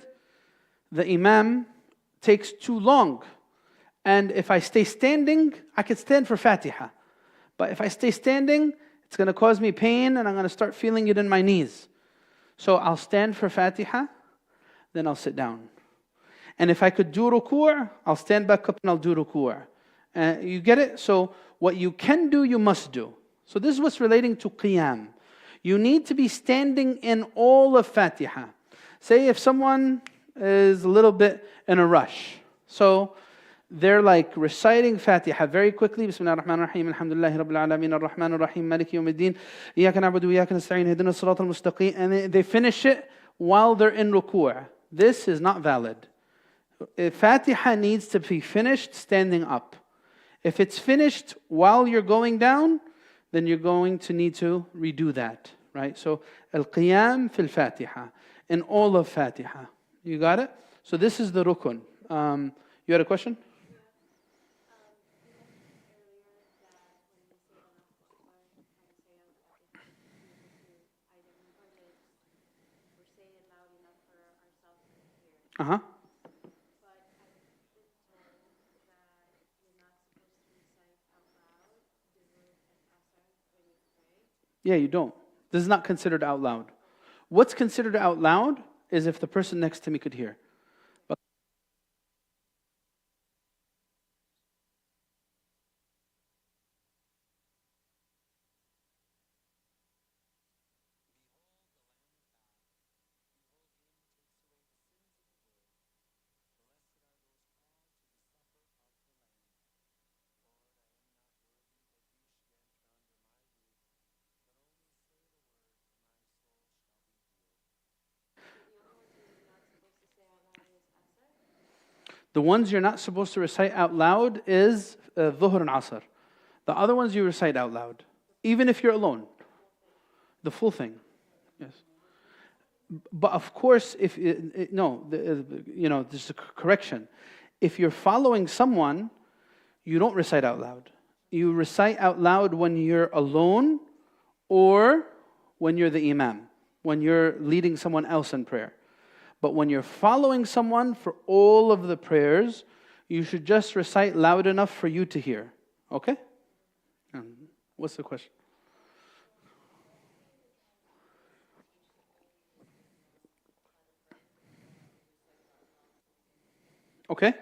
the imam takes too long. And if I stay standing, I could stand for Fatiha. But if I stay standing, it's going to cause me pain and I'm going to start feeling it in my knees. So I'll stand for Fatiha, then I'll sit down. And if I could do ruku', I'll stand back up and I'll do ruku'. You get it? So what you can do, you must do. So this is what's relating to qiyam. You need to be standing in all of Fatiha. Say if someone is a little bit in a rush. So they're like reciting Fatiha very quickly. Bismillah ar-Rahman ar-Rahim. Alhamdulillahi Rabbil Alameen. Ar-Rahman ar-Rahim. Maliki yawmiddin. Iyaka na'budu wa iyaka nasta'in. Ihdina as-sirata al-mustaqim. And they finish it while they're in ruku'. This is not valid. Fatiha needs to be finished standing up. If it's finished while you're going down, then you're going to need to redo that, right? So, al-qiyam fil Fatiha, in all of Fatiha. You got it? So this is the rukun. You had a question? Uh-huh. Yeah, you don't. This is not considered out loud. What's considered out loud is if the person next to me could hear. But the ones you're not supposed to recite out loud is Dhuhr and Asr. The other ones you recite out loud, even if you're alone. The full thing. Yes. But of course, if there's a correction. If you're following someone, you don't recite out loud. You recite out loud when you're alone or when you're the imam, when you're leading someone else in prayer. But when you're following someone for all of the prayers, you should just recite loud enough for you to hear. Okay? What's the question? Okay.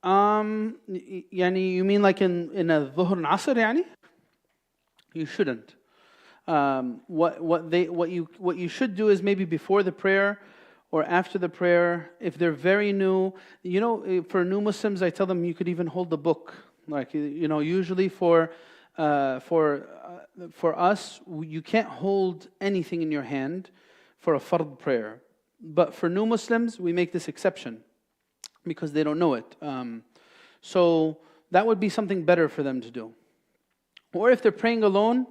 You mean like in a dhuhr and asr, يعني? You shouldn't. What you should do is maybe before the prayer or after the prayer. If they're very new, for new Muslims, I tell them you could even hold the book. Like usually for us, you can't hold anything in your hand for a fard prayer. But for new Muslims, we make this exception because they don't know it. So that would be something better for them to do. Or if they're praying alone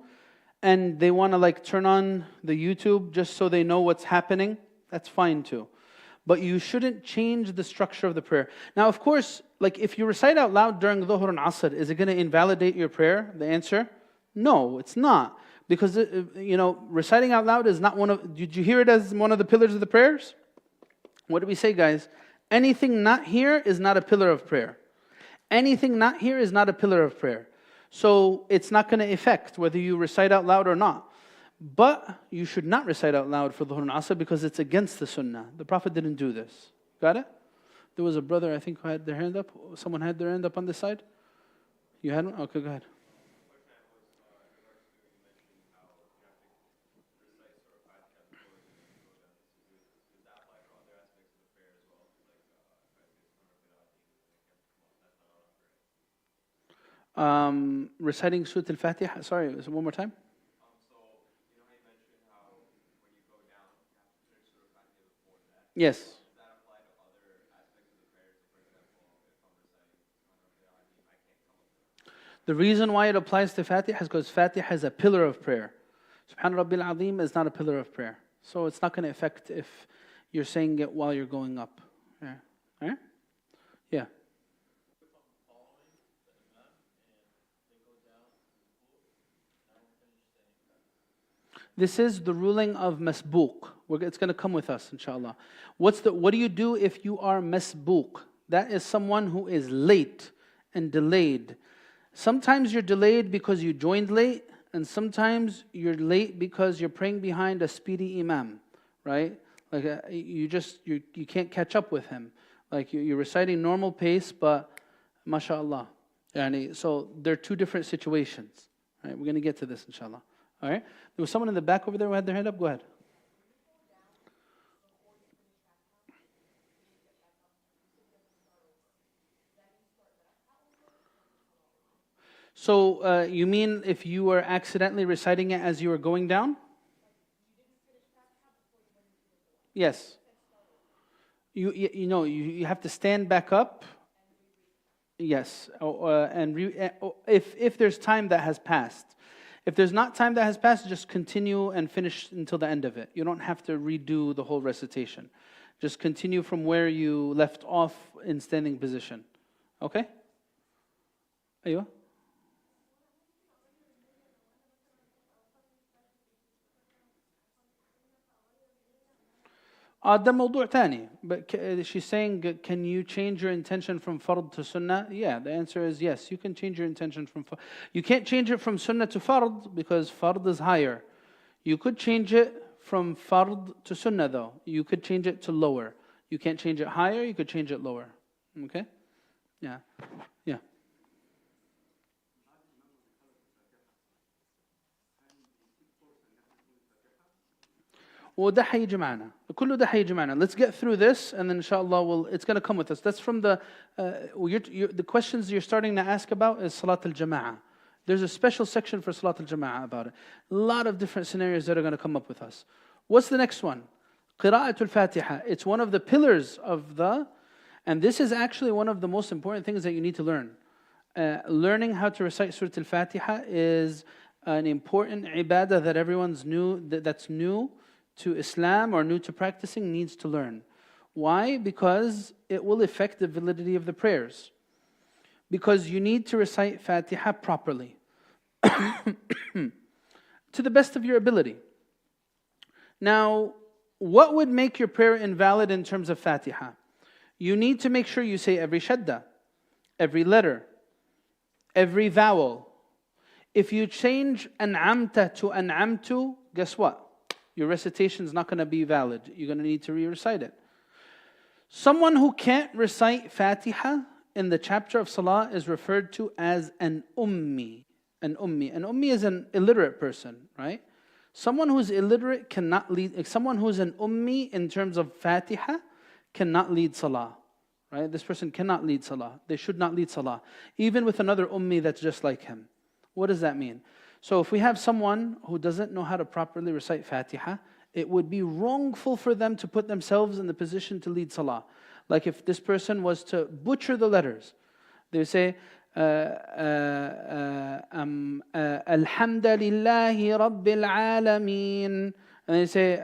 and they want to like turn on the YouTube just so they know what's happening, that's fine too. But you shouldn't change the structure of the prayer. Now, of course, like if you recite out loud during Dhuhr and Asr, is it going to invalidate your prayer? The answer, no, it's not. Because, reciting out loud is not one of, did you hear it as one of the pillars of the prayers? What do we say, guys? Anything not here is not a pillar of prayer. Anything not here is not a pillar of prayer. So it's not going to affect whether you recite out loud or not. But you should not recite out loud for Dhuhr and Asr because it's against the Sunnah. The Prophet didn't do this. Got it? There was a brother, I think, who had their hand up. Someone had their hand up on this side? You had one? Okay, go ahead. Reciting Surah Al-Fatiha. Sorry, one more time. Yes. The reason why it applies to Fatiha is because Fatiha is a pillar of prayer. Subhan Rabbil Azim is not a pillar of prayer. So it's not going to affect if you're saying it while you're going up. Yeah. All right? Yeah. This is the ruling of masbuq. It's going to come with us, inshallah. What do you do if you are masbuq? That is someone who is late and delayed. Sometimes you're delayed because you joined late, and sometimes you're late because you're praying behind a speedy imam, right? Like you can't catch up with him. Like you're reciting normal pace, but mashallah. So there are two different situations. Right? We're going to get to this, inshallah. All right. There was someone in the back over there who had their hand up. Go ahead. So you mean if you were accidentally reciting it as you were going down? Yes. You have to stand back up. Yes. If there's time that has passed. If there's not time that has passed, just continue and finish until the end of it. You don't have to redo the whole recitation. Just continue from where you left off in standing position. Okay? Aywa? ده موضوع تاني. But she's saying, can you change your intention from fard to sunnah? Yeah, the answer is yes. You can change your intention from fard. You can't change it from sunnah to fard because fard is higher. You could change it from fard to sunnah though. You could change it to lower. You can't change it higher, you could change it lower. Okay? Yeah. Yeah. وده حيجي معنا. كله ده حيجي معنا. Let's get through this and then inshallah it's going to come with us. That's from the questions you're starting to ask about is Salat al-Jama'ah. There's a special section for Salat al-Jama'ah about it. A lot of different scenarios that are going to come up with us. What's the next one? Qira'atul Fatiha. It's one of the pillars of and this is actually one of the most important things that you need to learn. Learning how to recite Surah Al-Fatiha is an important ibadah that everyone's that's new to Islam or new to practicing needs to learn. Why? Because it will affect the validity of the prayers. Because you need to recite Fatiha properly. To the best of your ability. Now, what would make your prayer invalid in terms of Fatiha? You need to make sure you say every shadda, every letter, every vowel. If you change an'amta to an'amtu, guess what? Your recitation is not going to be valid. You're going to need to re-recite it. Someone who can't recite Fatiha in the chapter of Salah is referred to as an ummi. An ummi. An ummi is an illiterate person, right? Someone who's illiterate cannot lead. Someone who's an ummi in terms of Fatiha cannot lead Salah, right? This person cannot lead Salah. They should not lead Salah. Even with another ummi that's just like him. What does that mean? So if we have someone who doesn't know how to properly recite Fatiha, it would be wrongful for them to put themselves in the position to lead Salah. Like if this person was to butcher the letters, they would say, Alhamdulillahi Rabbil Alameen. And they say,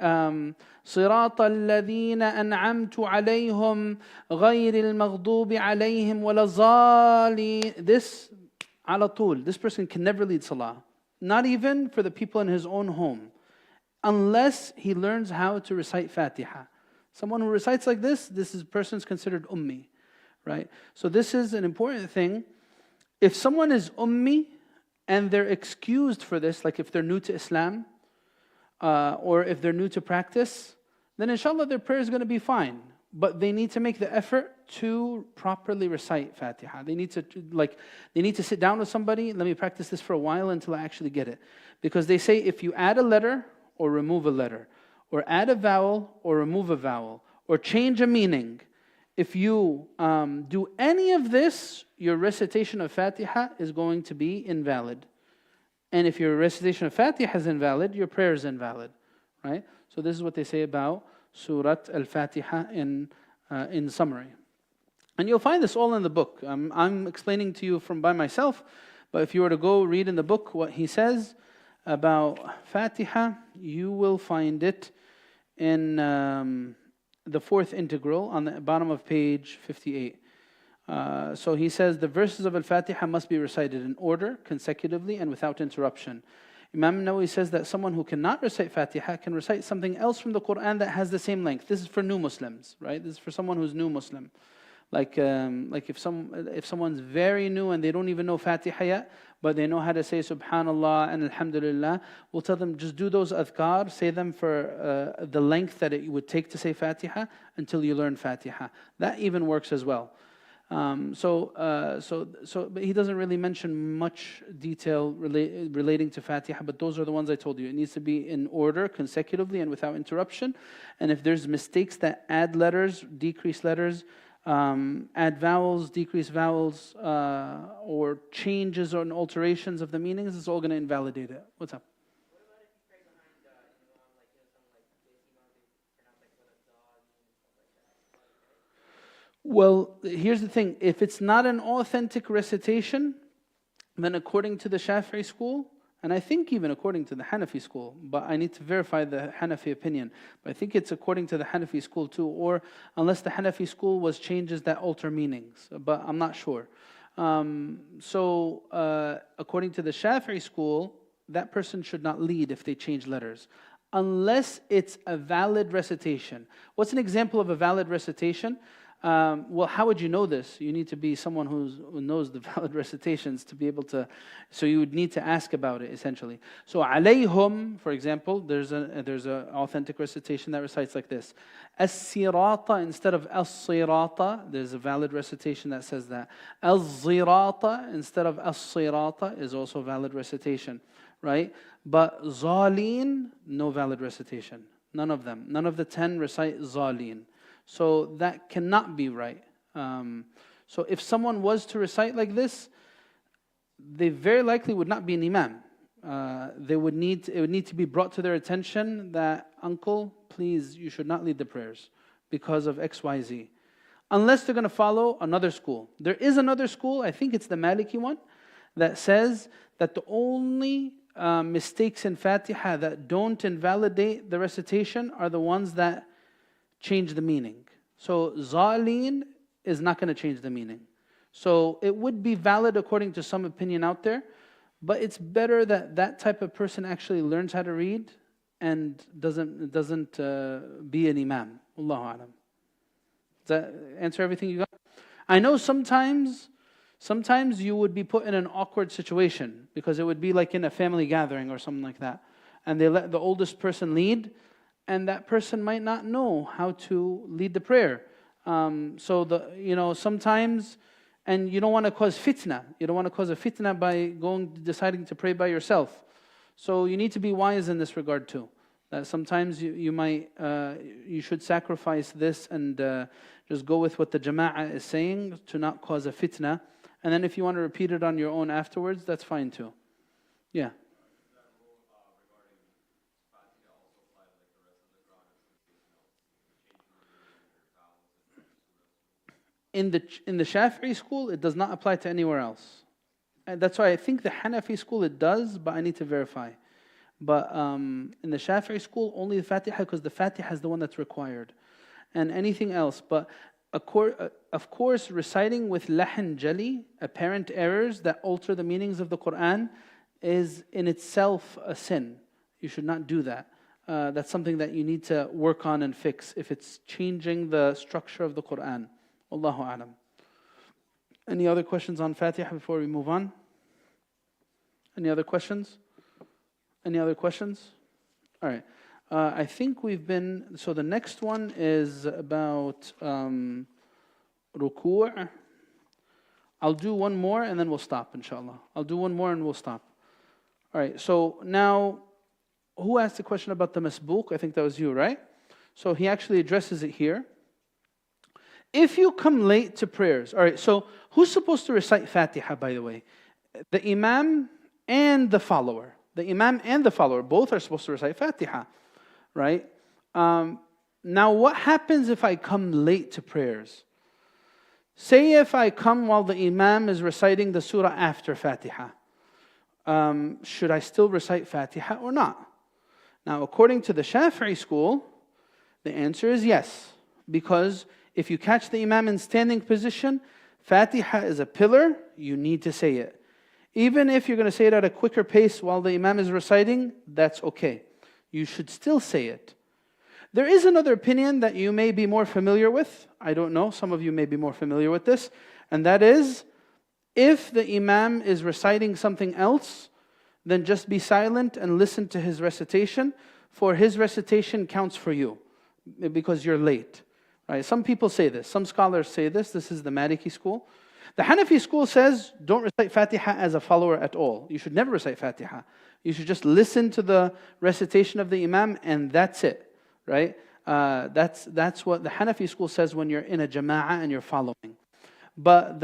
صراط الذين أنعمت عليهم غير المغضوب عليهم ولا الضالين. This, على طول, this person can never lead salah. Not even for the people in his own home, unless he learns how to recite Fatiha. Someone who recites like this person is considered ummi, right? So this is an important thing. If someone is ummi and they're excused for this, like if they're new to Islam, or if they're new to practice, then inshallah their prayer is going to be fine. But they need to make the effort to properly recite Fatiha. They need to sit down with somebody, let me practice this for a while until I actually get it. Because they say if you add a letter or remove a letter, or add a vowel or remove a vowel, or change a meaning, if you do any of this, your recitation of Fatiha is going to be invalid. And if your recitation of Fatiha is invalid, your prayer is invalid, right? So this is what they say about Surat Al-Fatiha in summary. And you'll find this all in the book. I'm explaining to you by myself, but if you were to go read in the book what he says about Fatiha, you will find it in the fourth integral on the bottom of page 58. So he says the verses of Al-Fatiha must be recited in order, consecutively, and without interruption. Imam Nawawi says that someone who cannot recite Fatiha can recite something else from the Quran that has the same length. This is for new Muslims, right? This is for someone who's new Muslim. Like if someone's very new and they don't even know Fatiha yet, but they know how to say Subhanallah and Alhamdulillah, we'll tell them just do those adhkar, say them for the length that it would take to say Fatiha until you learn Fatiha. That even works as well. But he doesn't really mention much detail relating to Fatiha, but those are the ones I told you. It needs to be in order, consecutively, and without interruption. And if there's mistakes that add letters, decrease letters, add vowels, decrease vowels, or changes or alterations of the meanings, it's all going to invalidate it. What's up? Well, here's the thing. If it's not an authentic recitation, then according to the Shafi'i school, and I think even according to the Hanafi school, but I need to verify the Hanafi opinion, but I think it's according to the Hanafi school too, or unless the Hanafi school was changes that alter meanings, but I'm not sure. According to the Shafi'i school, that person should not lead if they change letters, unless it's a valid recitation. What's an example of a valid recitation? Well, how would you know this? You need to be someone who knows the valid recitations to be able to, so you would need to ask about it essentially. So alayhum, for example, there's a authentic recitation that recites like this. As-sirata instead of as-sirata, there's a valid recitation that says that. Az-zirata instead of as-sirata is also a valid recitation, right? But zalin, no valid recitation. None of them. None of the 10 recite zalin. So that cannot be right. So if someone was to recite like this, they very likely would not be an imam. It would need to be brought to their attention that, uncle, please, you should not lead the prayers because of X, Y, Z. Unless they're going to follow another school. There is another school, I think it's the Maliki one, that says that the only mistakes in Fatiha that don't invalidate the recitation are the ones that change the meaning. So zalin is not going to change the meaning. So it would be valid according to some opinion out there, but it's better that that type of person actually learns how to read and doesn't be an imam. Allahu alam. Does that answer everything you got? I know sometimes you would be put in an awkward situation because it would be like in a family gathering or something like that, and they let the oldest person lead, and that person might not know how to lead the prayer. Sometimes, and you don't want to cause fitna. You don't want to cause a fitna by deciding to pray by yourself. So you need to be wise in this regard too. That sometimes you should sacrifice this and just go with what the jama'ah is saying to not cause a fitna. And then if you want to repeat it on your own afterwards, that's fine too. Yeah. in the Shafi'i school, it does not apply to anywhere else. And that's why I think the Hanafi school it does, but I need to verify. But in the Shafi'i school, only the Fatiha, because the Fatiha is the one that's required. And anything else. But of course, reciting with lahan jali, apparent errors that alter the meanings of the Qur'an, is in itself a sin. You should not do that. That's something that you need to work on and fix if it's changing the structure of the Qur'an. Allahu a'lam. Any other questions on Fatiha before we move on? Any other questions? Any other questions? All right. I think we've been... So the next one is about ruku'. I'll do one more and then we'll stop, inshallah. I'll do one more and we'll stop. All right. So now, who asked the question about the masbuq? I think that was you, right? So he actually addresses it here. If you come late to prayers... All right. So who's supposed to recite Fatiha, by the way? The imam and the follower. The imam and the follower, both are supposed to recite Fatiha, right? Now, what happens if I come late to prayers? Say if I come while the imam is reciting the surah after Fatiha. Should I still recite Fatiha or not? Now, according to the Shafi'i school, the answer is yes. Because if you catch the imam in standing position, Fatiha is a pillar, you need to say it. Even if you're going to say it at a quicker pace while the imam is reciting, that's okay. You should still say it. There is another opinion that you may be more familiar with. I don't know, some of you may be more familiar with this. And that is, if the imam is reciting something else, then just be silent and listen to his recitation. For his recitation counts for you, because you're late. Right? Some people say this. Some scholars say this. This is the Maliki school. The Hanafi school says, don't recite Fatiha as a follower at all. You should never recite Fatiha. You should just listen to the recitation of the imam and that's it, right? That's what the Hanafi school says when you're in a jama'ah and you're following. But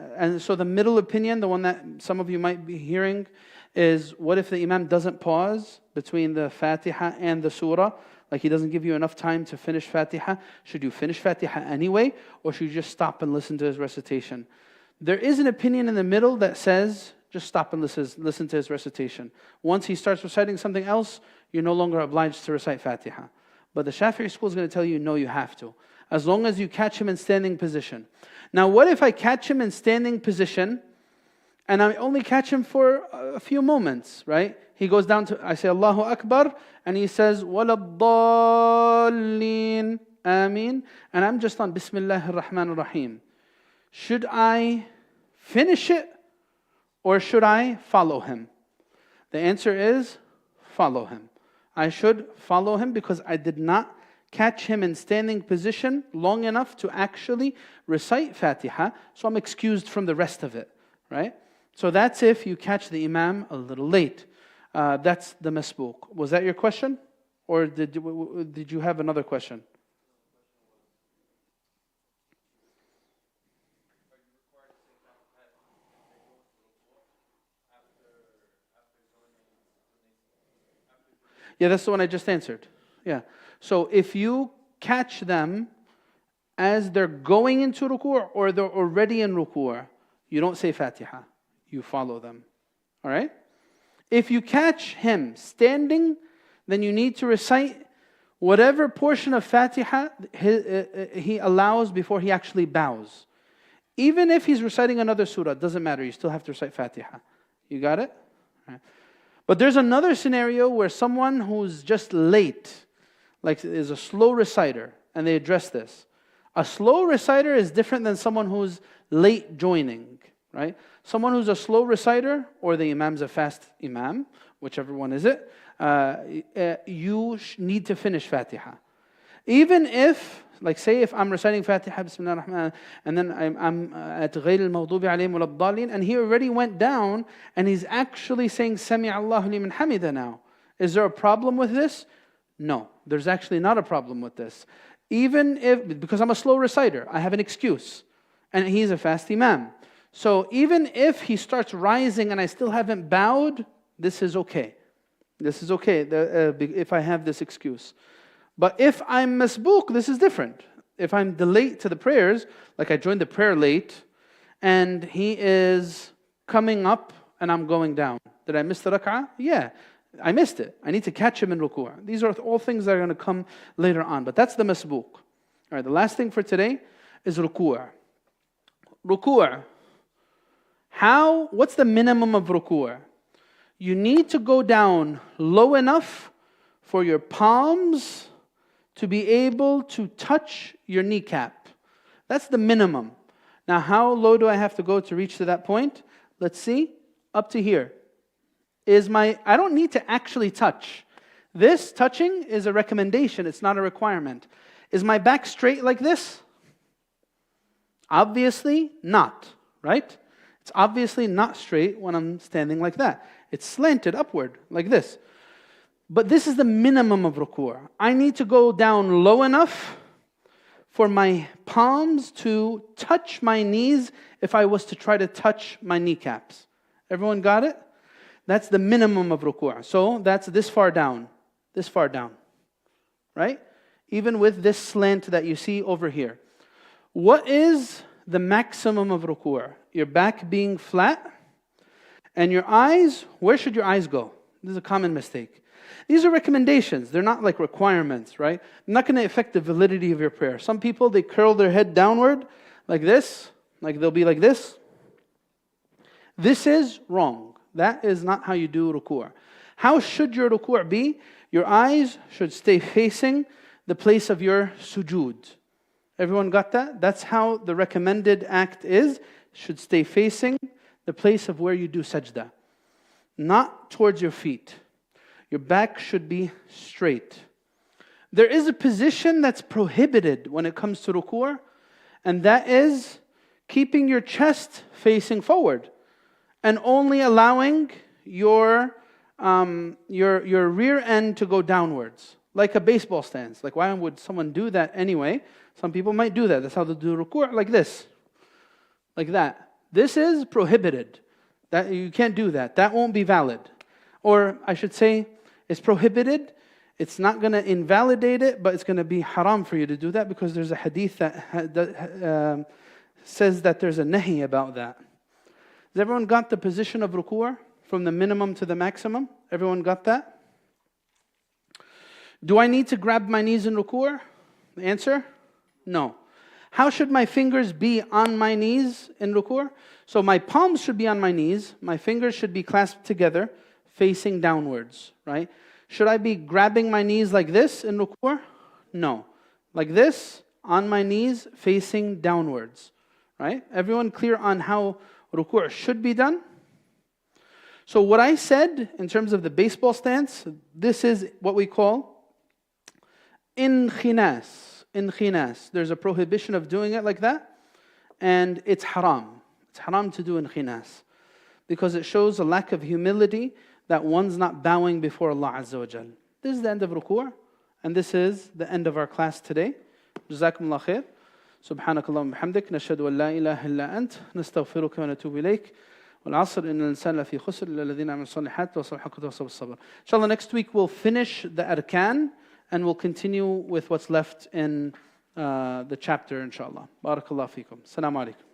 and so the middle opinion, the one that some of you might be hearing, is what if the imam doesn't pause between the Fatiha and the surah? Like he doesn't give you enough time to finish Fatiha. Should you finish Fatiha anyway? Or should you just stop and listen to his recitation? There is an opinion in the middle that says, just stop and listen to his recitation. Once he starts reciting something else, you're no longer obliged to recite Fatiha. But the Shafi'i school is going to tell you, no, you have to. As long as you catch him in standing position. Now, what if I catch him in standing position and I only catch him for a few moments, right? He goes down to, I say Allahu Akbar, and he says, وَلَضَّالِّينَ Ameen. And I'm just on Bismillahir Rahmanir Rahim. Should I finish it or should I follow him? The answer is, follow him. I should follow him because I did not catch him in standing position long enough to actually recite Fatiha, so I'm excused from the rest of it, right? So that's if you catch the imam a little late. That's the masbuq. Was that your question? Or did you have another question? Yeah, that's the one I just answered. Yeah. So if you catch them as they're going into ruku' or they're already in ruku', you don't say Fatiha. You follow them. All right? If you catch him standing, then you need to recite whatever portion of Fatiha he allows before he actually bows. Even if he's reciting another surah, it doesn't matter. You still have to recite Fatiha. You got it? All right. But there's another scenario where someone who's just late, like is a slow reciter, and they address this. A slow reciter is different than someone who's late joining, right? Someone who's a slow reciter, or the imam's a fast imam, whichever one is it, you need to finish Fatiha. Even if, like say if I'm reciting Fatiha, Bismillah ar-Rahman, and then I'm at غَيْرِ الْمَغْضُوبِ عَلَيْهِمْ وَلَا الضَّالِّينَ, and he already went down, and he's actually saying سَمِعَ اللَّهُ لِمَنْ حَمِدَ now. Is there a problem with this? No, there's actually not a problem with this. Even if, because I'm a slow reciter, I have an excuse. And he's a fast imam. So even if he starts rising and I still haven't bowed, this is okay. This is okay if I have this excuse. But if I'm masbuq, this is different. If I'm late to the prayers, like I joined the prayer late, and he is coming up and I'm going down. Did I miss the rak'ah? Yeah, I missed it. I need to catch him in ruku'. These are all things that are going to come later on, but that's the masbuq. All right, the last thing for today is ruku'. Ruku'. What's the minimum of ruku'? You need to go down low enough for your palms to be able to touch your kneecap. That's the minimum. Now, how low do I have to go to reach to that point? Let's see. Up to here. I don't need to actually touch. This touching is a recommendation. It's not a requirement. Is my back straight like this? Obviously not, right? It's obviously not straight when I'm standing like that. It's slanted upward, like this. But this is the minimum of ruku'. I need to go down low enough for my palms to touch my knees if I was to try to touch my kneecaps. Everyone got it? That's the minimum of ruku'. So that's this far down, right? Even with this slant that you see over here. What is the maximum of ruku'? Your back being flat and your eyes, where should your eyes go? This is a common mistake. These are recommendations. They're not like requirements, right? They're not going to affect the validity of your prayer. Some people, they curl their head downward like this, like they'll be like this. This is wrong. That is not how you do ruku'. How should your ruku' be? Your eyes should stay facing the place of your sujood. Everyone got that? That's how the recommended act is. Should stay facing the place of where you do sajda. Not towards your feet. Your back should be straight. There is a position that's prohibited when it comes to ruku', and that is keeping your chest facing forward and only allowing your rear end to go downwards, like a baseball stance. Like, why would someone do that anyway? Some people might do that. That's how they do ruku', like this, like that. This is prohibited. That you can't do that. That won't be valid. Or I should say, it's prohibited. It's not going to invalidate it, but it's going to be haram for you to do that because there's a hadith that says that there's a nahi about that. Has everyone got the position of ruku' from the minimum to the maximum? Everyone got that? Do I need to grab my knees in ruku'? The answer? No. How should my fingers be on my knees in ruku'? So my palms should be on my knees. My fingers should be clasped together, facing downwards, right? Should I be grabbing my knees like this in ruku'? No. Like this, on my knees, facing downwards, right? Everyone clear on how ruku' should be done? So what I said in terms of the baseball stance, this is what we call inkhinas. Inkhinas. There's a prohibition of doing it like that, and it's haram. It's haram to do inkhinas because it shows a lack of humility that one's not bowing before Allah Azza wa Jal. This is the end of ruku', and this is the end of our class today. Jazakumullah khair. سبحانك اللهم وبحمدك نشهد أن لا إله إلا أنت نستغفرك ونتوب إليك والعصر إن الإنسان لفي خسر إلا الذين عملوا الصالحات وصلوا الحق وتواصوا بالصبر. Inshallah, next week we'll finish the arkan and we'll continue with what's left in the chapter, inshallah. Barakallahu feekum. Assalamu alaikum.